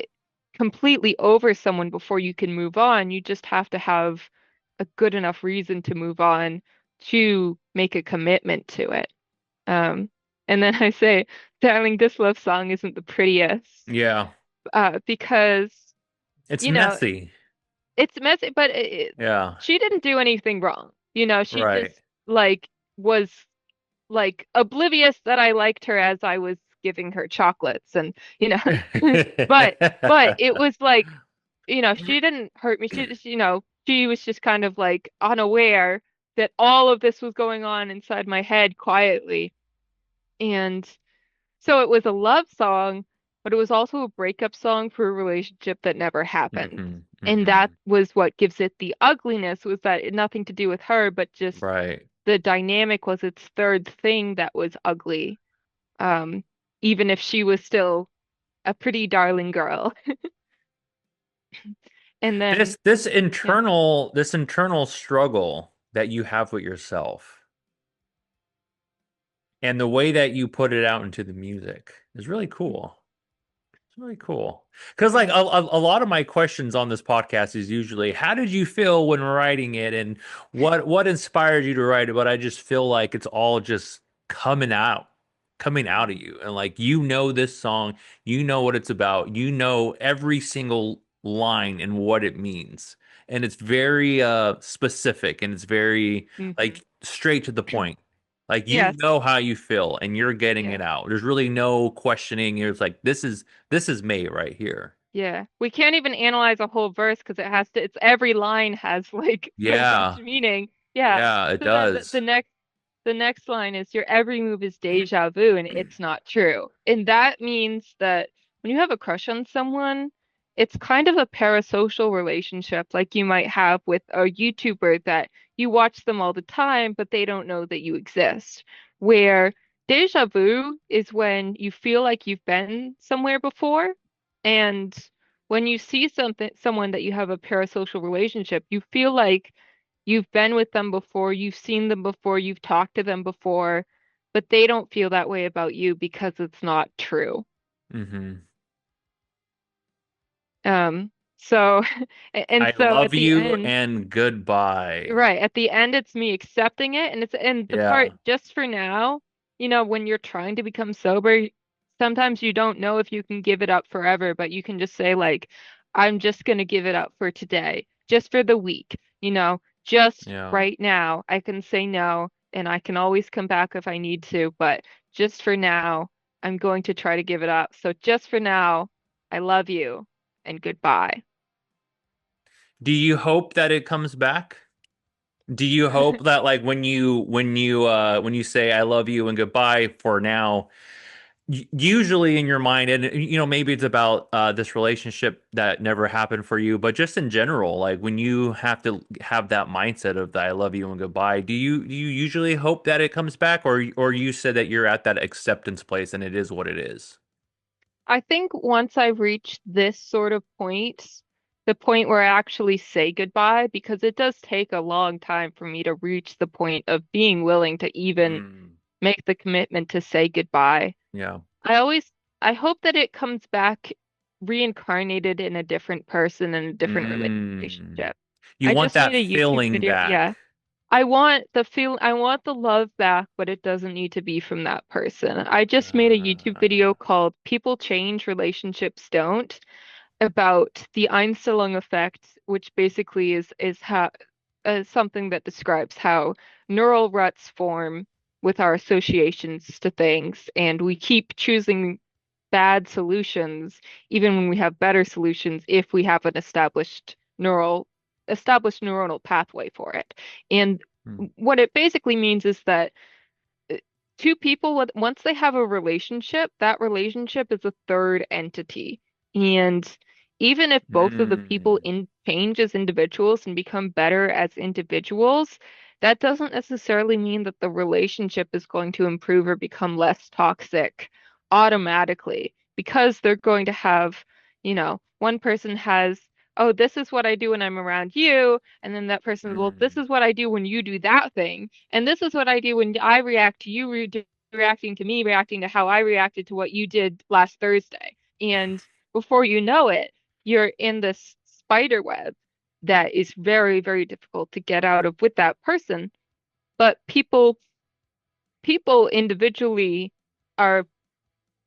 A: completely over someone before you can move on. You just have to have a good enough reason to move on to make a commitment to it. Um, and then I say, darling, this love song isn't the prettiest,
B: Yeah.
A: because,
B: It's
A: you know,
B: messy.
A: it's messy, but
B: Yeah.
A: she didn't do anything wrong. She
B: Right.
A: just like was like oblivious that I liked her as I was giving her chocolates and, you know, but it was like, she didn't hurt me. She just, she was just kind of like unaware that all of this was going on inside my head quietly. And so it was a love song, but it was also a breakup song for a relationship that never happened.
B: hmm
A: And that
B: hmm
A: was what gives it the ugliness, was that it had nothing to do with her, but just
B: Right.
A: the dynamic was its third thing that was ugly. Um, Even if she was still a pretty darling girl. And then,
B: This
A: yeah.
B: internal struggle that you have with yourself and the way that you put it out into the music is really cool. It's really cool. Because like a lot of my questions on this podcast is usually how did you feel when writing it and what inspired you to write it? But I just feel like it's all just coming out of you. And like this song, you know what it's about. You know every single line and what it means. And it's very specific and it's very
A: Hmm.
B: like straight to the point. Like you
A: Yes.
B: know how you feel and you're getting
A: Yeah.
B: it out. There's really no questioning. It's like this is May right here.
A: Yeah. We can't even analyze a whole verse because it's every line has like so much
B: Yeah.
A: meaning. Yeah.
B: Yeah, it
A: So then the
B: does.
A: next line is your every move is deja vu and it's not true. And that means that when you have a crush on someone, it's kind of a parasocial relationship like you might have with a YouTuber that you watch them all the time, but they don't know that you exist. Where deja vu is when you feel like you've been somewhere before, and when you see someone that you have a parasocial relationship, you feel like you've been with them before, you've seen them before, you've talked to them before, but they don't feel that way about you because it's not true.
B: hmm
A: So and
B: I
A: so at
B: love
A: the
B: you
A: end,
B: and goodbye.
A: right, at the end it's me accepting it, and the part
B: Yeah.
A: just for now, when you're trying to become sober, sometimes you don't know if you can give it up forever, but you can just say like, I'm just gonna give it up for today, just for the week, just
B: Yeah.
A: right now. I can say no, and I can always come back if I need to, but just for now, I'm going to try to give it up. So just for now, I love you and goodbye.
B: Do you hope that it comes back? Do you hope that like when you say I love you and goodbye for now, usually in your mind, and maybe it's about this relationship that never happened for you, but just in general, like when you have to have that mindset of that I love you and goodbye, do you usually hope that it comes back, or you said that you're at that acceptance place and it is what it is?
A: I think once I've reached this sort of point, the point where I actually say goodbye, because it does take a long time for me to reach the point of being willing to even
B: Mm,
A: make the commitment to say goodbye.
B: yeah.
A: I always, I hope that it comes back reincarnated in a different person in a different
B: Mm.
A: relationship.
B: You
A: I
B: want
A: just made
B: that
A: a YouTube
B: feeling
A: video. Yeah.
B: back.
A: I want the love back, but it doesn't need to be from that person. I just made a YouTube
B: Uh,
A: video called People Change, Relationships Don't, about the Einstellung effect, which basically is how something that describes how neural ruts form with our associations to things, and we keep choosing bad solutions even when we have better solutions if we have an established neuronal pathway for it. And
B: hmm.
A: what it basically means is that two people with once they have a relationship, that relationship is a third entity. And even if both of the people
B: Mm.
A: in change as individuals and become better as individuals, that doesn't necessarily mean that the relationship is going to improve or become less toxic automatically because they're going to have, one person has, oh, this is what I do when I'm around you, and then that person, well, this
B: Mm.
A: is what I do when you do that thing. And this is what I do when I react to you reacting to me, reacting to how I reacted to what you did last Thursday. And before you know it, you're in this spider web that is very, very difficult to get out of with that person. But people individually are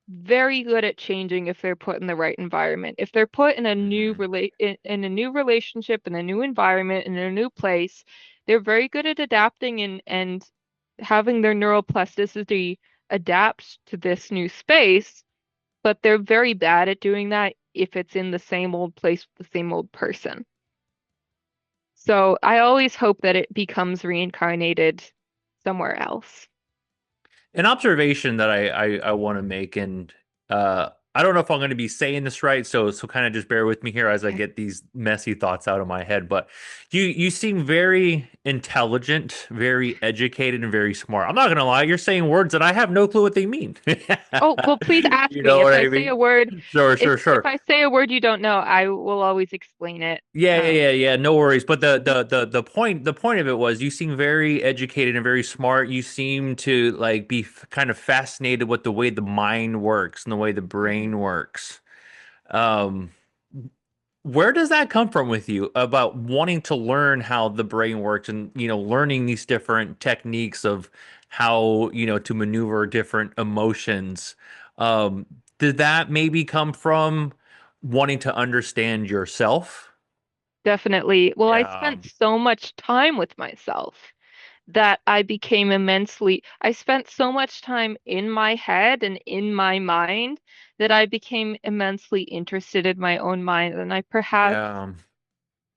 A: very good at changing if they're put in the right environment. If they're put in a new
B: Mhm.
A: in a new relationship, in a new environment, in a new place, they're very good at adapting and having their neuroplasticity adapt to this new space, but they're very bad at doing that if it's in the same old place with the same old person. So I always hope that it becomes reincarnated somewhere else.
B: An observation that I want to make, and I don't know if I'm going to be saying this right, so kind of just bear with me here as I
A: Okay.
B: get these messy thoughts out of my head. But you seem very intelligent, very educated, and very smart. I'm not going to lie, you're saying words that I have no clue what they mean.
A: Oh, well, please ask
B: You
A: me.
B: know
A: If
B: what
A: I
B: I
A: say
B: mean?
A: a word,
B: Sure,
A: if
B: sure,
A: if
B: sure.
A: I say a word you don't know, I will always explain it.
B: Yeah, yeah,
A: Um,
B: yeah, yeah. No worries. But the point of it was you seem very educated and very smart. You seem to like be kind of fascinated with the way the mind works and the way the
A: mhm.
B: brain works. Um, where does that come from with you about wanting to learn how the brain works and learning these different techniques of how to maneuver different emotions? Um, did that maybe come from wanting to understand yourself?
A: Definitely. Well, I
B: Yeah.
A: spent so much time with myself that I spent so much time in my head and in my mind that I became immensely interested in my own mind. And I perhaps
B: Yeah.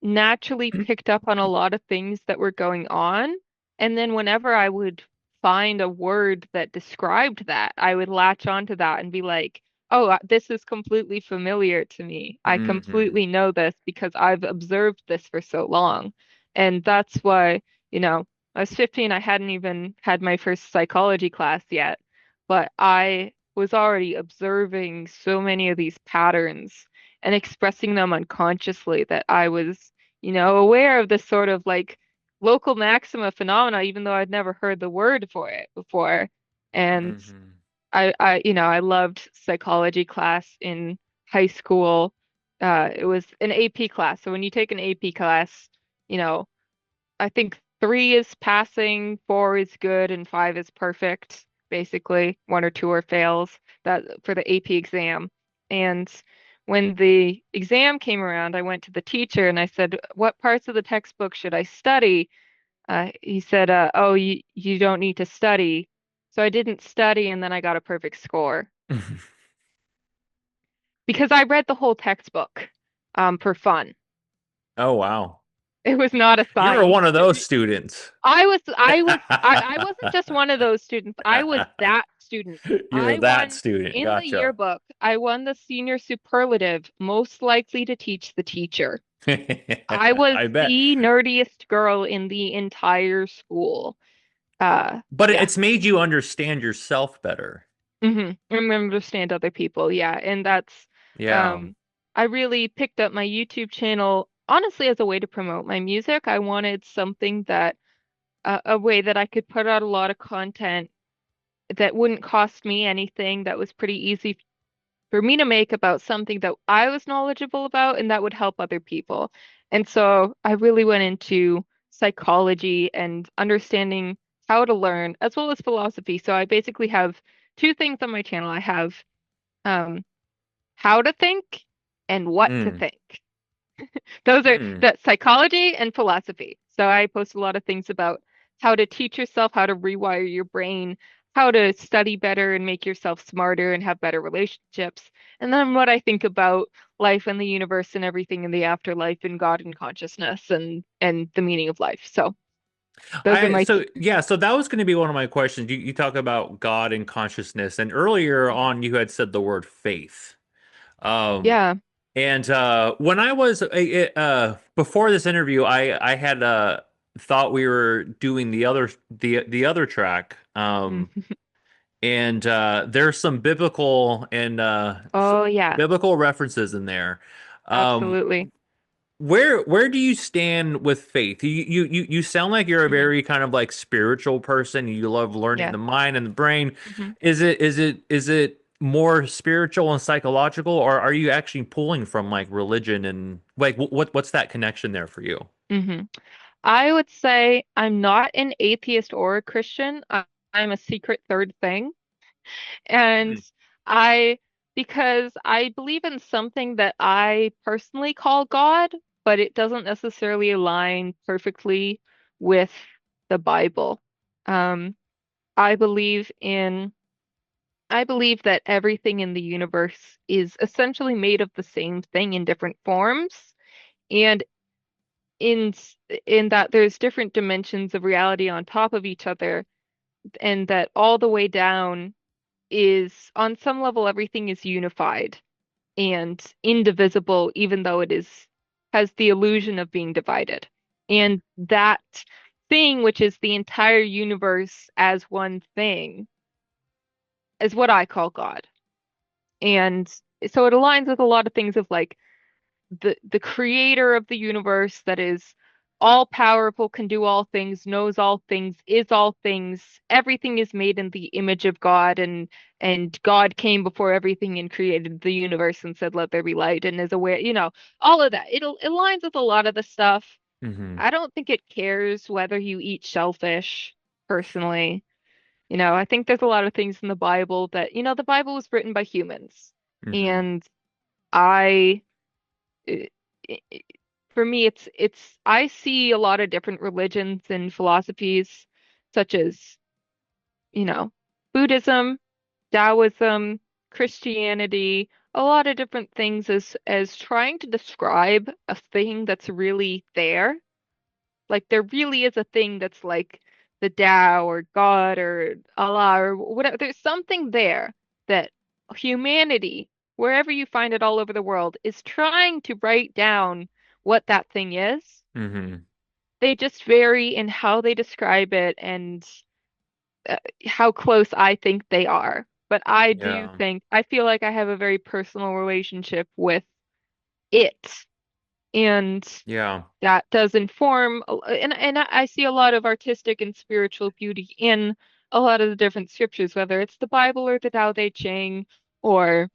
A: naturally picked up on a lot of things that were going on. And then whenever I would find a word that described that, I would latch onto that and be like, oh, this is completely familiar to me. I
B: Hmm.
A: completely know this because I've observed this for so long. And that's why, I was 15, I hadn't even had my first psychology class yet, but I was already observing so many of these patterns and expressing them unconsciously that I was, aware of this sort of like local maxima phenomena, even though I'd never heard the word for it before. And
B: Hmm.
A: I loved psychology class in high school. It was an AP class. So when you take an AP class, you know, I think three is passing, four is good, and five is perfect, basically. One or two are fails that for the AP exam. And when the exam came around, I went to the teacher and I said, "What parts of the textbook should I study?" He said, "Oh, you don't need to study." So I didn't study, and then I got a perfect score because I read the whole textbook for fun.
B: Oh, wow.
A: It was not
B: You were
A: assigned
B: one of
A: to
B: those
A: me.
B: students.
A: I wasn't just one of those students. I was that student.
B: You were
A: I
B: that
A: won
B: student.
A: in the
B: Gotcha.
A: yearbook. I won the senior superlative, most likely to teach the teacher. I was
B: I bet.
A: the nerdiest girl in the entire school.
B: But
A: Yeah.
B: it's made you understand yourself better.
A: And understand other people. Yeah. And that's,
B: Yeah.
A: um, I really picked up my YouTube channel honestly as a way to promote my music. I wanted something that, a way that I could put out a lot of content that wouldn't cost me anything, that was pretty easy for me to make about something that I was knowledgeable about and that would help other people. And so I really went into psychology and understanding how to learn as well as philosophy. So I basically have two things on my channel. I have um, how to think and what to
B: Mm.
A: think. Those are
B: Mm.
A: the psychology and philosophy. So I post a lot of things about how to teach yourself, how to rewire your brain, how to study better and make yourself smarter and have better relationships. And then what I think about life and the universe and everything in the afterlife and God and consciousness and the meaning of life. So Those are my
B: So yeah, so that was going to be one of my questions. You talk about God and consciousness, and earlier
A: Mhm.
B: on you had said the word faith. Um,
A: Yeah.
B: and when I was before this interview, I had thought we were doing the other track.
A: Mhm.
B: And there's some biblical and
A: Oh yeah,
B: biblical references in there. Um,
A: absolutely.
B: where do you stand with faith? You sound like you're a
A: Hmm.
B: very kind of like spiritual person. You love learning
A: Yeah.
B: the mind and the brain.
A: Hmm.
B: Is it more spiritual and psychological, or are you actually pulling from like religion and like what's that connection there for you?
A: Hmm. I would say I'm not an atheist or a Christian. I'm a secret third thing. And
B: Hmm.
A: I, because I believe in something that I personally call God, but it doesn't necessarily align perfectly with the Bible. Um, I believe in, I believe that everything in the universe is essentially made of the same thing in different forms. And in in that there's different dimensions of reality on top of each other, and that all the way down is on some level everything is unified and indivisible, even though it is has the illusion of being divided. And that thing, which is the entire universe as one thing, is what I call God. And so it aligns with a lot of things of like the creator of the universe that is all powerful, can do all things, knows all things, is all things. Everything is made in the image of God, and God came before everything and created the universe and said, "Let there be light," and is aware, all of that. It aligns with a lot of the stuff.
B: Hmm.
A: I don't think it cares whether you eat shellfish, personally. I think there's a lot of things in the Bible that, the Bible was written by humans.
B: Hmm.
A: And I it, it, for me it's I see a lot of different religions and philosophies such as, you know, Buddhism, Taoism, Christianity, a lot of different things as trying to describe a thing that's really there. Like there really is a thing that's like the Tao or God or Allah or whatever. There's something there that humanity, wherever you find it all over the world, is trying to write down what that thing is.
B: Hmm.
A: They just vary in how they describe it and how close I think they are. But
B: Yeah.
A: I feel like I have a very personal relationship with it. And
B: Yeah.
A: that does inform and I see a lot of artistic and spiritual beauty in a lot of the different scriptures, whether it's the Bible or the Tao Te Ching or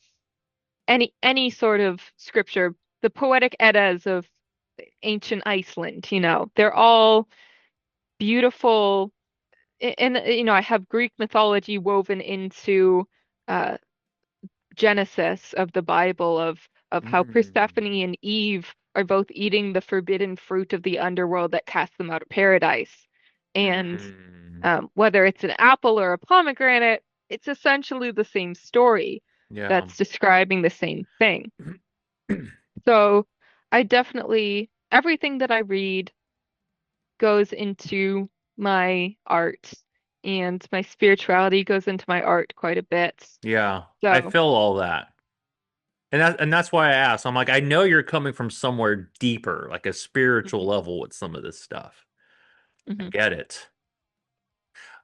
A: any sort of scripture, the poetic Eddas of ancient Iceland, they're all beautiful. And I have Greek mythology woven into uh Genesis of the Bible of how Persephone
B: Mm.
A: and Eve are both eating the forbidden fruit of the underworld that casts them out of paradise. And
B: Mm.
A: whether it's an apple or a pomegranate, it's essentially the same story
B: Yeah.
A: that's describing the same thing. So I definitely, everything that I read goes into my art, and my spirituality goes into my art quite a bit.
B: Yeah. I
A: So,
B: feel all that. And that's why I asked. I'm like, I know you're coming from somewhere deeper, like a spiritual
A: mhm,
B: level with some of this stuff. I
A: mhm.
B: get it.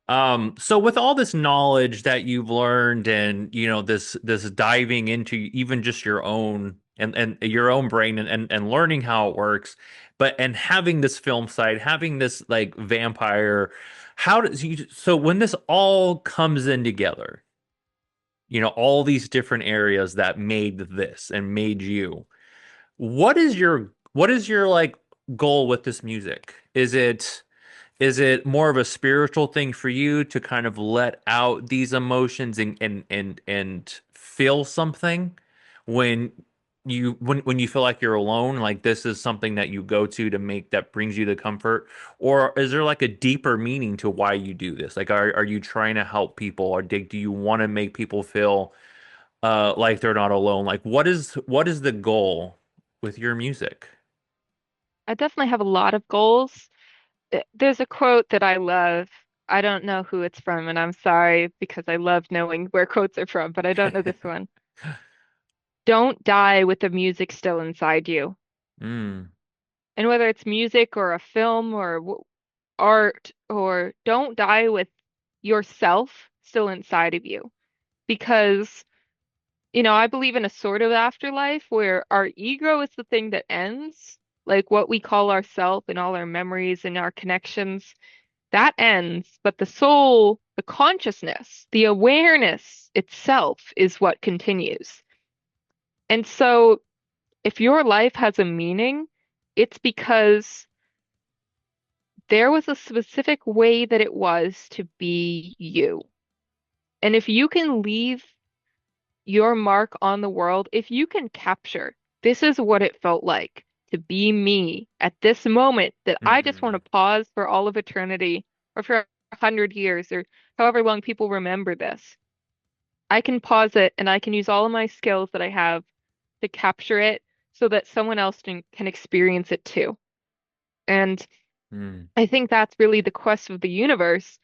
B: So with all this knowledge that you've learned and this diving into even just your own and your own brain and learning how it works, but and having this film site, having this like vampire, how does you so when this all comes in together, all these different areas that made this and made you, what is your like goal with this music? Is it more of a spiritual thing for you to kind of let out these emotions and feel something when you feel like you're alone, like this is something that you go to make that brings you the comfort? Or is there like a deeper meaning to why you do this? Like are you trying to help people, or do you want to make people feel like they're not alone? Like what is the goal with your music?
A: I definitely have a lot of goals. There's a quote that I love. I don't know who it's from, and I'm sorry because I love knowing where quotes are from, but I don't know this one. Don't die with the music still inside you.
B: Mm,
A: And whether it's music or a film or art, or don't die with yourself still inside of you. Because, I believe in a sort of afterlife where our ego is the thing that ends, like what we call ourself and all our memories and our connections. That ends, but the soul, the consciousness, the awareness itself is what continues. And so if your life has a meaning, it's because there was a specific way that it was to be you. And if you can leave your mark on the world, if you can capture, this is what it felt like to be me at this moment that I just want
B: hmm
A: to pause for all of eternity or for 100 years or however long people remember this. I can pause it and I can use all of my skills that I have to capture it so that someone else can experience it too. And
B: mm,
A: I think that's really the quest of the universe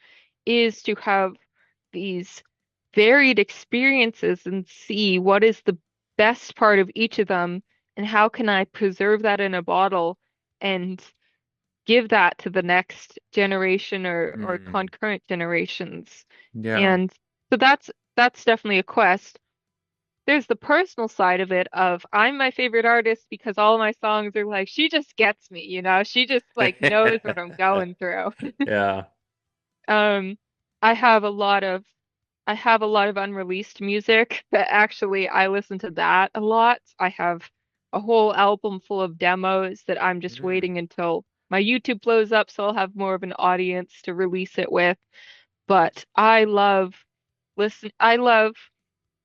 A: is to have these varied experiences and see what is the best part of each of them and how can I preserve that in a bottle and give that to the next generation or
B: mm.
A: concurrent generations.
B: Yeah.
A: And so that's definitely a quest. There's the personal side of it of I'm my favorite artist because all my songs are like, she just gets me, she just like knows what I'm going through.
B: Yeah.
A: Um, I have a lot of I have a lot of unreleased music that actually I listen to that a lot. I have a whole album full of demos that I'm just
B: Mm,
A: waiting until my YouTube blows up so I'll have more of an audience to release it with. But I love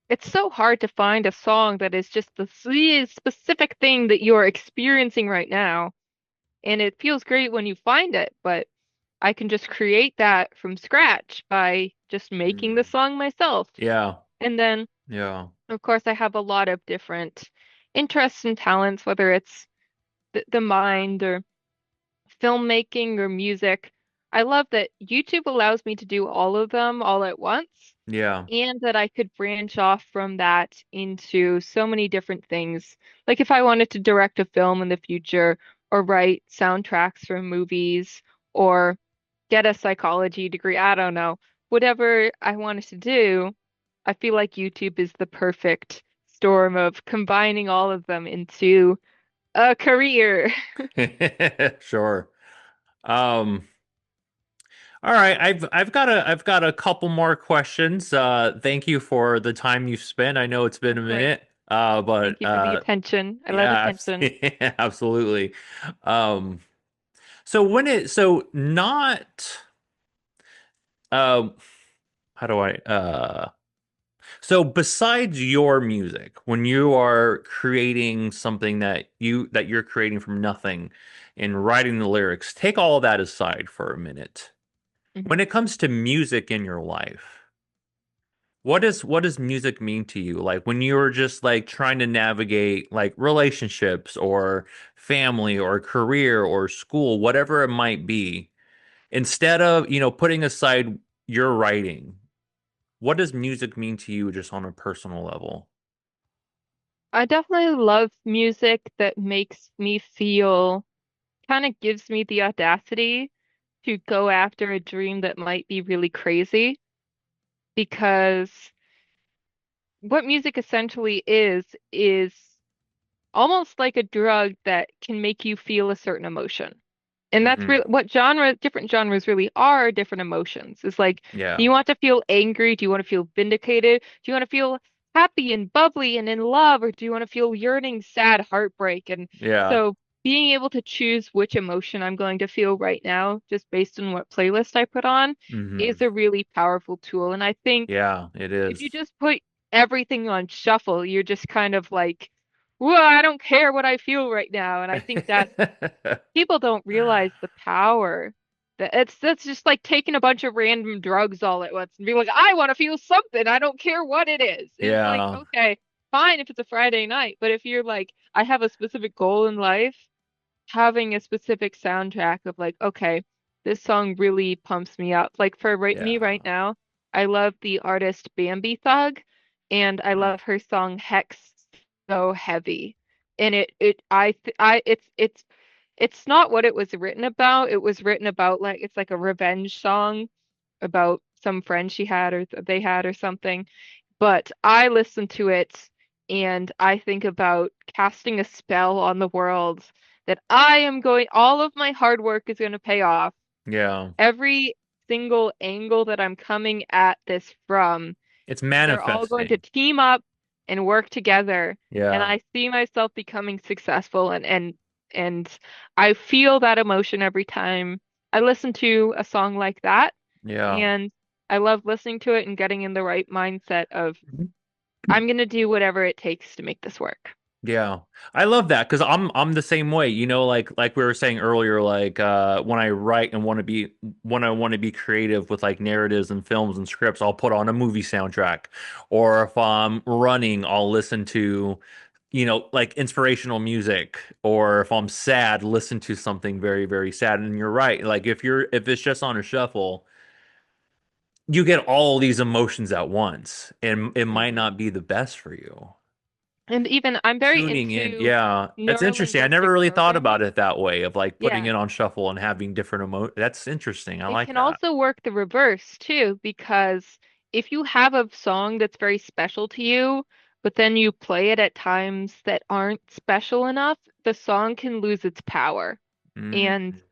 A: it's so hard to find a song that is just the specific thing that you're experiencing right now. And it feels great when you find it, but I can just create that from scratch by just making the
B: mm.
A: song myself.
B: Yeah.
A: And then,
B: Yeah.
A: of course, I have a lot of different interests and talents, whether it's the mind or filmmaking or music. I love that YouTube allows me to do all of them all at once,
B: Yeah.
A: and that I could branch off from that into so many different things. Like if I wanted to direct a film in the future, or write soundtracks for movies, or get a psychology degree, I don't know. Whatever I wanted to do, I feel like YouTube is the perfect storm of combining all of them into a career.
B: Sure. Um, all right, I've got a couple more questions. Thank you for the time you've spent. I know it's been
A: Of
B: a
A: course.
B: minute.
A: Thank
B: But
A: you for the attention. I love
B: yeah,
A: attention.
B: absolutely. Um, so not um how do I so besides your music, when you are creating something that you're creating from nothing and writing the lyrics, take all that aside for a minute. When
A: Mhm.
B: it comes to music in your life, what does music mean to you? Like when you're just like trying to navigate like relationships or family or career or school, whatever it might be, instead of, putting aside your writing, what does music mean to you just on a personal level?
A: I definitely love music that makes me feel, kind of gives me the audacity to go after a dream that might be really crazy. Because what music essentially is almost like a drug that can make you feel a certain emotion. And that's
B: Hmm
A: really what different genres really are different emotions. It's like, do
B: Yeah.
A: you want to feel angry? Do you want to feel vindicated? Do you want to feel happy and bubbly and in love? Or do you want to feel yearning, sad, heartbreak? And
B: Yeah.
A: so being able to choose which emotion I'm going to feel right now, just based on what playlist I put on,
B: hmm
A: is a really powerful tool. And I think
B: Yeah, it
A: if you
B: is.
A: just put everything on shuffle, you're just kind of like, whoa, I don't care what I feel right now. And I think that people don't realize the power that that's just like taking a bunch of random drugs all at once and being like, I want to feel something. I don't care what it is. It's like,
B: Yeah.
A: okay, fine if it's a Friday night, but if you're like, I have a specific goal in life, having a specific soundtrack of like, okay, This song really pumps me up. Like for me
B: Yeah.
A: right now, I love the artist Bambi Thug, and I
B: Mm.
A: love her song Hex So Heavy. And it's not what it was written about. It was written about like it's like a revenge song about some friend she had or they had or something. But I listen to it and I think about casting a spell on the world that all of my hard work is going to pay off.
B: Yeah.
A: Every single angle that I'm coming at this from,
B: It's
A: they're all going to
B: manifesting.
A: team up and work together. And
B: Yeah.
A: I see myself becoming successful and I feel that emotion every time I listen to a song like that.
B: Yeah.
A: And I love listening to it and getting in the right mindset of
B: Mhm.
A: I'm gonna do whatever it takes to make this work.
B: Yeah. I love that because I'm the same way. Like we were saying earlier, like when I write and when I want to be creative with like narratives and films and scripts, I'll put on a movie soundtrack. Or if I'm running, I'll listen to, like inspirational music. Or if I'm sad, listen to something very, very sad. And you're right. Like if it's just on a shuffle, you get all these emotions at once, and it might
A: Mhm.
B: not be the best for you.
A: And even I'm very
B: Tuning in,
A: into
B: yeah, that's interesting. I never
A: neuro-linguistic
B: really thought about
A: programming.
B: it that way of like putting
A: Yeah.
B: it on shuffle and having different That's interesting. I
A: It
B: like
A: can
B: that.
A: also work the reverse too, because if you have a song that's very special to you, but then you play it at times that aren't special enough, the song can lose its power.
B: Mm,
A: And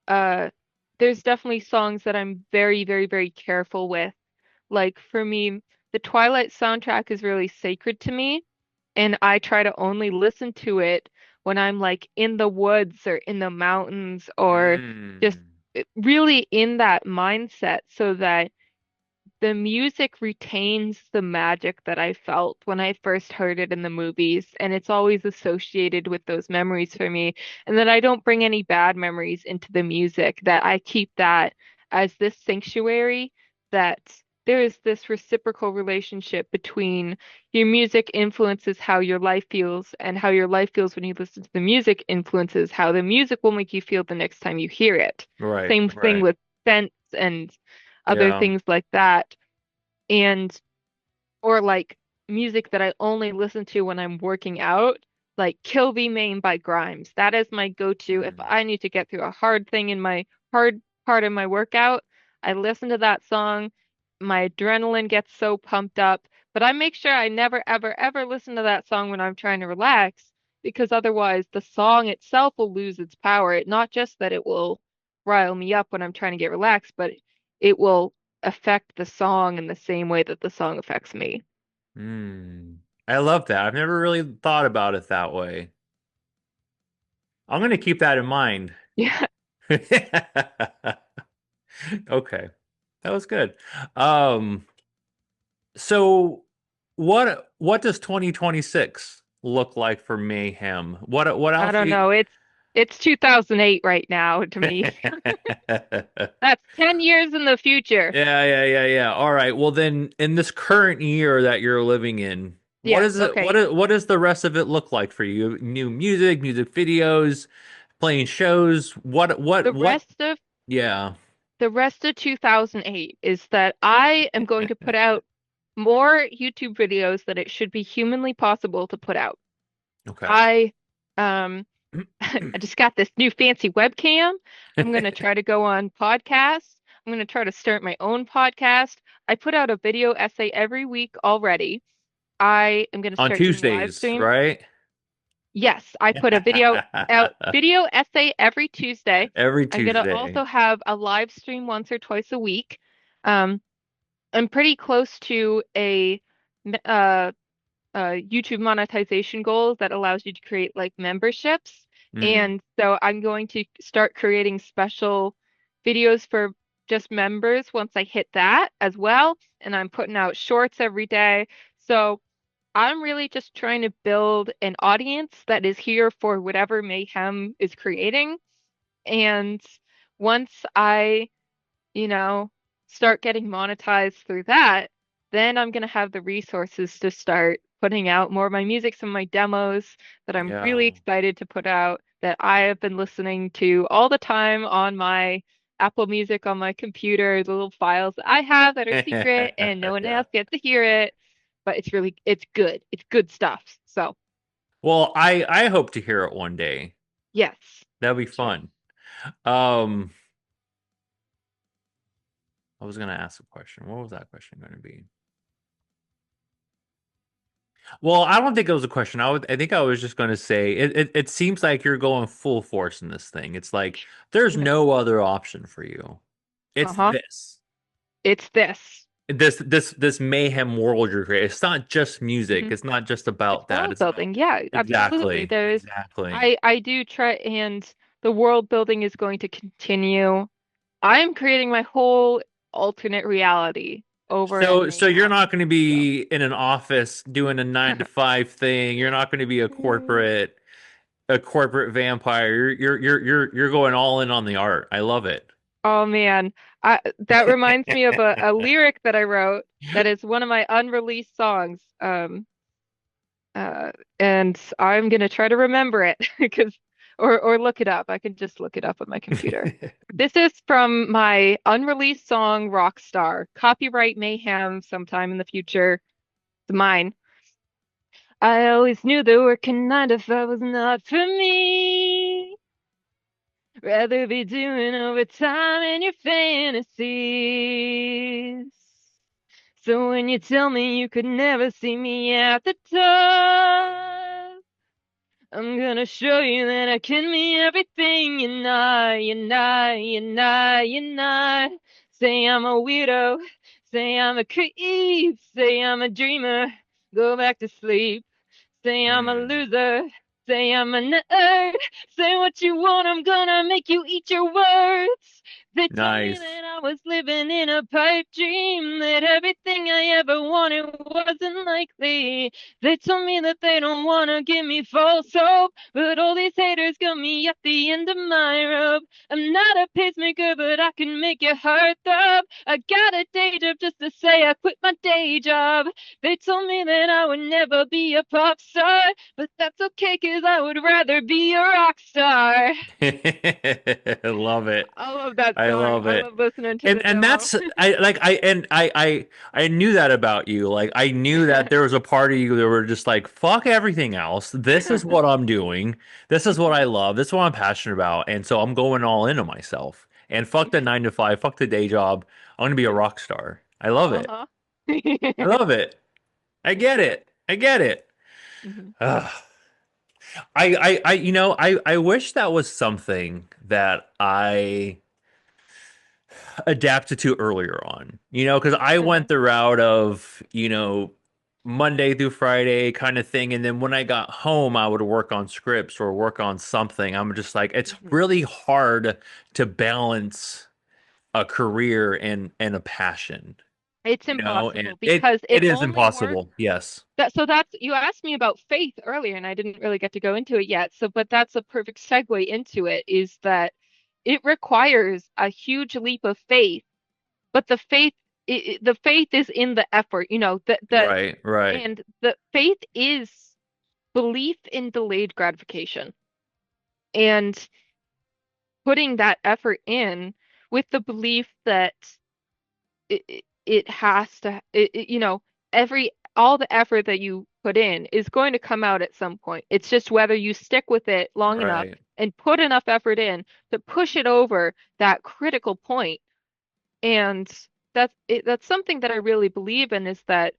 A: uh, there's definitely songs that I'm very, very, very careful with. Like for me, the Twilight soundtrack is really sacred to me, and I try to only listen to it when I'm like in the woods or in the mountains or just
B: mm,
A: really in that mindset so that the music retains the magic that I felt when I first heard it in the movies, and it's always associated with those memories for me. And that I don't bring any bad memories into the music, that I keep that as this sanctuary, that there is this reciprocal relationship between your music influences how your life feels, and how your life feels when you listen to the music influences how the music will make you feel the next time you hear it.
B: right,
A: Same thing
B: right.
A: with scents and other
B: Yeah.
A: things like that. And or like music that I only listen to when I'm working out, like Kill Thee Main by Grimes. That is my go-to if
B: Mm,
A: I need to get through a hard thing in my hard part of my workout. I listen to that song. My adrenaline gets so pumped up, but I make sure I never, ever, ever listen to that song when I'm trying to relax because otherwise the song itself will lose its power. Not just that it will rile me up when I'm trying to get relaxed, but it will affect the song in the same way that the song affects me.
B: mm. I love that. I've never really thought about it that way. I'm gonna keep that in mind.
A: Yeah,
B: Okay, that was good. Um, so what does 2026 look like for Mayhem? What
A: I
B: else are
A: don't
B: you?
A: know. It's 2008 right now to me. That's 10 years in the future.
B: Yeah. All right. Well, then, in this current year that you're living in, what
A: Yes,
B: is it?
A: okay.
B: What does the rest of it look like for you? New music, music videos, playing shows.
A: The
B: What?
A: rest of
B: Yeah.
A: the rest of 2008 is that I am going to put out more YouTube videos that it should be humanly possible to put out.
B: Okay.
A: I um I just got this new fancy webcam. I'm going to try to go on podcasts. I'm going to try to start my own podcast. I put out a video essay every week already. I am going to
B: On
A: start doing live
B: Tuesdays,
A: streams.
B: right?
A: Yes, I put a video essay every Tuesday.
B: Every
A: I'm going to
B: Tuesday.
A: also have a live stream once or twice a week. Um, I'm pretty close to uh, YouTube monetization goal that allows you to create like memberships.
B: Mm.
A: And so I'm going to start creating special videos for just members once I hit that as well. And I'm putting out shorts every day. So I'm really just trying to build an audience that is here for whatever Mayhem is creating. And once I, you know, start getting monetized through that, then I'm going to have the resources to start putting out more of my music, some of my demos that I'm really
B: Yeah.
A: excited to put out that I have been listening to all the time on my Apple Music on my computer, the little files that I have that are secret and no one
B: Yeah.
A: else gets to hear it. But it's good. It's good stuff. So
B: Well, I hope to hear it one day.
A: yes,
B: That'd be
A: cheers.
B: fun. Um, I was gonna ask a question. What was that question going to be? Well, I don't think it was a question. I think I was just going to say it seems like you're going full force in this thing. It's like there's
A: Yeah.
B: no other option for you. It's
A: Uh-huh.
B: this.
A: It's this.
B: This mayhem world you're creating. It's not just music.
A: Hmm.
B: It's not just
A: It's
B: about that.
A: world
B: It's about
A: building. Yeah, absolutely.
B: exactly,
A: There's
B: exactly.
A: I do try, and the world building is going to continue. I'm creating my whole alternate reality over at
B: So you're
A: Mayhem.
B: not going to
A: So
B: be in an office doing a 9 to 5 thing. You're not going to be a corporate vampire. You're going all in on the art. I love it.
A: oh man, that reminds me of a lyric that I wrote that is one of my unreleased songs. Uh, and I'm gonna try to remember it because, or look it up. I can just look it up on my computer. This is from my unreleased song Rockstar. Copyright Mayhem sometime in the future. It's mine. I always knew the working 9 to 5 was not for me. Rather be doing overtime in your fantasies. So when you tell me you could never see me at the top, I'm gonna show you that I can be everything you're not. Say I'm a weirdo, say I'm a creep, say I'm a dreamer, go back to sleep. Say I'm a
B: Hmm,
A: loser, say I'm a nerd, say what you want, I'm gonna make you eat your words. They told me
B: nice.
A: that I was living in a pipe dream, that everything I ever wanted wasn't likely. They told me that they don't wanna give me false hope, but all these haters got me at the end of my rope. I'm not a pacemaker, but I can make your heart throb. I got a day job just to say I quit my day job. They told me that I would never be a pop star, but that's okay, 'cause I would rather be a rock star.
B: I love it.
A: I love that
B: I
A: song.
B: love
A: I
B: it.
A: love listening to the
B: And
A: demo.
B: that's I like I knew that about you. Like I knew that there was a part of you that were just like fuck everything else. This is what I'm doing. This is what I love. This is what I'm passionate about. And so I'm going all into myself. And fuck the 9 to 5, fuck the day job. I'm gonna be a rock star. I love it.
A: Uh-huh.
B: I love it. I get it. I get it.
A: Mhm.
B: Ugh. I wish that was something that I adapted to earlier on, because I
A: Uh-huh.
B: went the route of, Monday through Friday kind of thing. And then when I got home, I would work on scripts or work on something. I'm just like, it's
A: Mhm.
B: really hard to balance a career and a passion,
A: It's
B: and
A: impossible
B: it
A: because
B: it
A: it
B: is
A: only works.
B: impossible. Yes.
A: That's you asked me about faith earlier, and I didn't really get to go into it yet. So, but that's a perfect segue into it, is that it requires a huge leap of faith, but the faith is in the effort,
B: Right, right,
A: and the faith is belief in delayed gratification and putting that effort in with the belief that it has to every all the effort that you put in is going to come out at some point. It's just whether you stick with it long enough
B: right.
A: and put enough effort in to push it over that critical point. And that's something that I really believe in, is that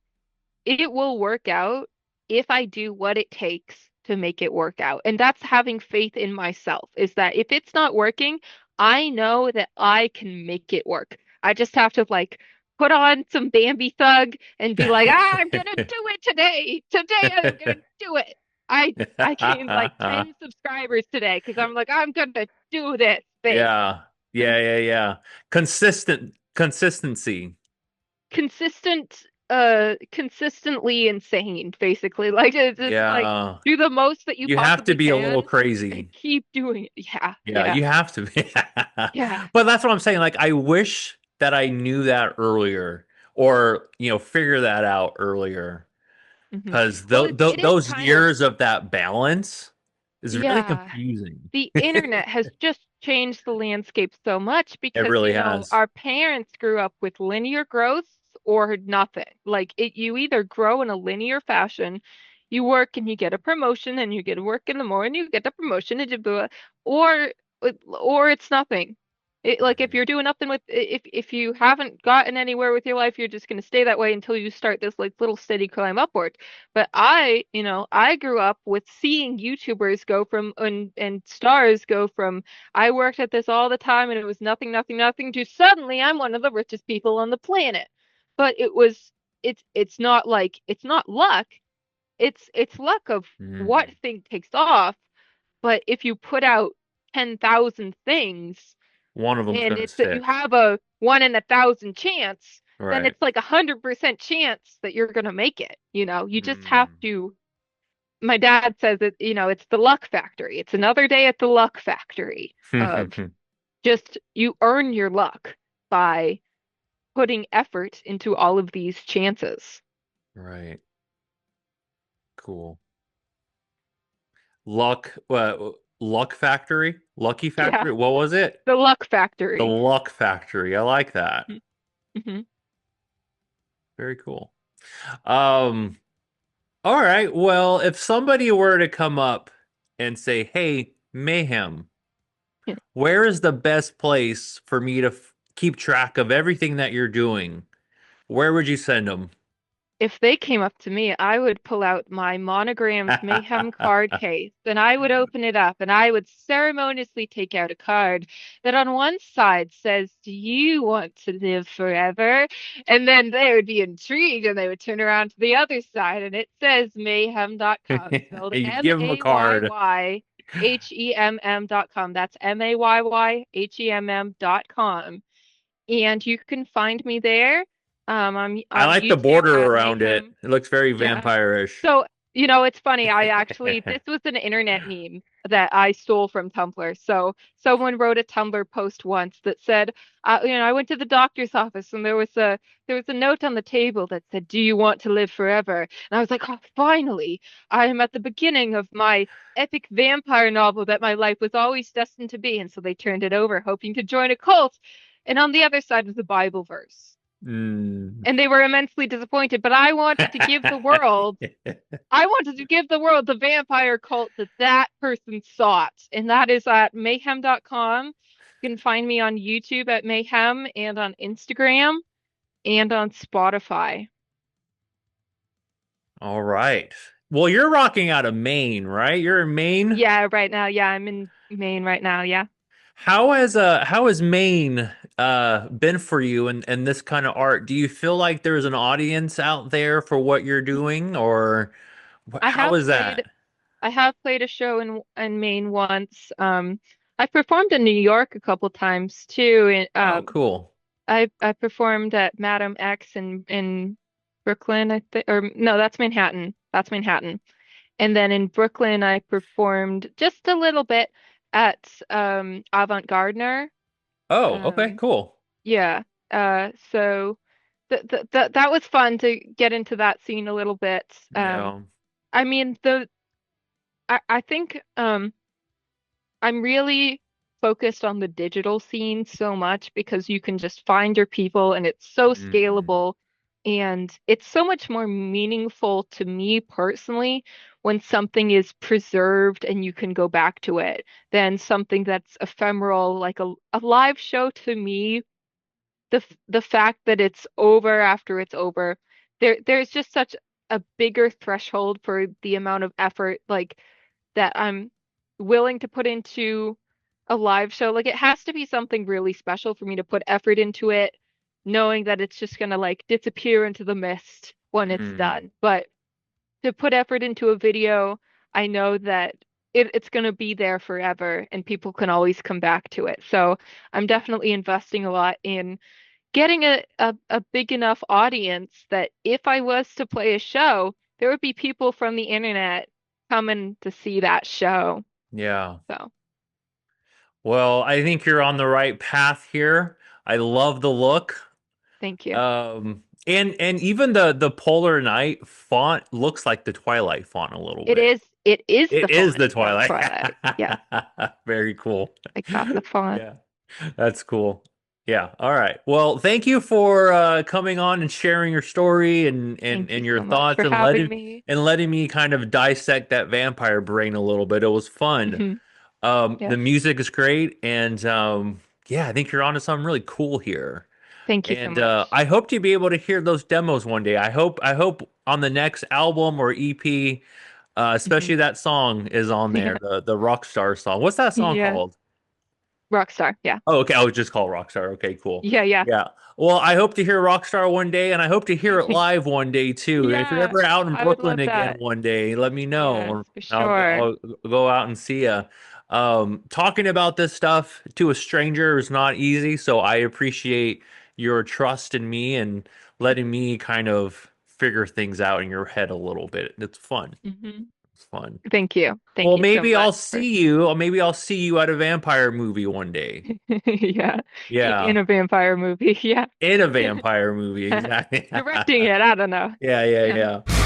A: it will work out if I do what it takes to make it work out. And that's having faith in myself, is that if it's not working, I know that I can make it work. I just have to like put on some Bambi Thug and be like, I'm gonna do it today. Today I'm gonna do it. I gained like 10 subscribers today because I'm like, I'm gonna do this thing.
B: Yeah. Yeah, yeah, yeah. Consistency.
A: Consistently insane, basically. Like it's like
B: Yeah.
A: do the most that you
B: You have to
A: possibly
B: be a little
A: can and
B: crazy.
A: keep doing it. Yeah,
B: Yeah,
A: yeah,
B: you have to be.
A: yeah.
B: But that's what I'm saying. Like, I wish that I knew that earlier or, figure that out earlier.
A: Hmm.
B: Because
A: Well, it is
B: those
A: kind of,
B: years of that balance is really
A: yeah.
B: confusing.
A: The internet has just changed the landscape so much
B: It
A: because,
B: really has.
A: our parents grew up with linear growth or nothing. Like you either grow in a linear fashion, you work and you get a promotion and you get to work in the morning, you get a promotion and you do it, or or it's nothing. Like if
B: Mhm.
A: you're doing nothing with if you haven't gotten anywhere with your life, you're just going to stay that way until you start this like little steady climb upward. But I grew up with seeing YouTubers go from and stars go from I worked at this all the time and it was nothing, nothing, nothing to suddenly I'm one of the richest people on the planet. But it's not like it's not luck. It's luck of what
B: Mhm.
A: thing takes off. But if you put out 10,000 things
B: One of them's
A: and
B: gonna
A: it's that you
B: stick.
A: have a 1 in 1,000 chance, then
B: Right.
A: it's like 100% chance that you're gonna make it. You just have
B: Mm.
A: to. My dad says that, it's the luck factory. It's another day at the luck factory of just you earn your luck by putting effort into all of these chances.
B: Right. Cool. Luck, Luck Factory? Lucky
A: Yeah,
B: Factory? What was it?
A: the luck
B: The
A: factory.
B: Luck Factory. I like that.
A: Hmm.
B: Very cool. Um, all right. Well, if somebody were to come up and say, "Hey, Mayhem, where is the best place for me to keep track of everything that you're doing?" Where would you send them?
A: If they came up to me, I would pull out my monogrammed Mayhem card case and I would open it up and I would ceremoniously take out a card that on one side says, "Do you want to live forever?" And then they would be intrigued and they would turn around to the other side and it says mayhem.com, spelled
B: You'd give them a card.
A: Mayyyhemm.com. That's Mayyyhemm.com. And you can find me there. I'm
B: I
A: on
B: like the
A: YouTube
B: border
A: at
B: around it.
A: Mayhem.
B: It looks very
A: Yeah.
B: vampire-ish.
A: So, it's funny. This was an internet meme that I stole from Tumblr. So, someone wrote a Tumblr post once that said, I went to the doctor's office and there was a note on the table that said, "Do you want to live forever?" And I was like, "Oh, finally, I am at the beginning of my epic vampire novel that my life was always destined to be." And so they turned it over, hoping to join a cult. And on the other side was the Bible verse.
B: Mm.
A: And they were immensely disappointed, but I wanted to give the world the vampire cult that person sought, and that is at mayhem.com. You can find me on YouTube at Mayhem and on Instagram and on Spotify.
B: All right. Well, you're rocking out of Maine, right? You're in Maine.
A: Yeah, right now. Yeah, I'm in Maine right now. Yeah.
B: How has Maine been for you and this kind of art? Do you feel like there's an audience out there for what you're doing, or
A: I
B: how
A: have
B: is
A: played
B: that?
A: I have played a show in Maine once. I performed in New York a couple times too. And
B: Oh, cool.
A: I performed at Madam X in Brooklyn, I think, or no, that's Manhattan. That's Manhattan. And then in Brooklyn, I performed just a little bit at Avant Gardner.
B: Oh, okay,
A: Um,
B: cool.
A: yeah. So that was fun to get into that scene a little bit.
B: Yeah.
A: I mean, I think I'm really focused on the digital scene so much because you can just find your people and it's so
B: Hmm.
A: scalable and it's so much more meaningful to me personally when something is preserved and you can go back to it than something that's ephemeral like a live show to me. The fact that it's over after it's over, there's just such a bigger threshold for the amount of effort like that I'm willing to put into a live show. Like it has to be something really special for me to put effort into it, knowing that it's just gonna like disappear into the mist when it's
B: Hmm.
A: done. But to put effort into a video, I know that it's gonna be there forever and people can always come back to it. So I'm definitely investing a lot in getting a big enough audience that if I was to play a show, there would be people from the internet coming to see that show.
B: Yeah.
A: So
B: Well, I think you're on the right path here. I love the look.
A: thank you.
B: And even the Polar Night font looks like the Twilight font a little
A: It
B: bit.
A: is It is the
B: It is
A: font
B: the
A: from
B: Twilight.
A: Twilight. Yeah,
B: Very cool.
A: I got the font.
B: Yeah, that's cool. Yeah. All right. Well, thank you for coming on and sharing your story
A: Thank you
B: and your
A: so much
B: thoughts
A: for having me.
B: and letting me kind of dissect that vampire brain a little bit. It was fun.
A: Hmm.
B: The
A: Yes.
B: music is great, and yeah, I think you're onto something really cool here.
A: Thank you so
B: And
A: much.
B: I hope to be able to hear those demos one day. I hope on the next album or EP,
A: Hmm.
B: especially that song is on there,
A: Yeah.
B: the Rockstar song. What's that song
A: Yeah.
B: called?
A: Rockstar. Yeah.
B: Oh, okay. I was just called Rockstar. Okay, cool.
A: Yeah. Yeah.
B: Yeah. Well, I hope to hear Rockstar one day, and I hope to hear it live one day too. If you're
A: Yeah.
B: ever out in
A: I would
B: Brooklyn
A: love
B: again
A: that.
B: one day, let me
A: Yes,
B: know.
A: for sure.
B: I'll go out and see you. Talking about this stuff to a stranger is not easy, so I appreciate your trust in me and letting me kind of figure things out in your head a little bit. It's fun.
A: Hmm.
B: It's fun.
A: Thank you. Thank
B: Well,
A: you so
B: maybe I'll
A: much for
B: see you, or maybe I'll see you at a vampire movie one day.
A: yeah. In
B: Yeah.
A: a vampire movie. Yeah.
B: In a vampire movie, exactly.
A: Directing it. I don't know.
B: Yeah, yeah,
A: Yeah.
B: yeah.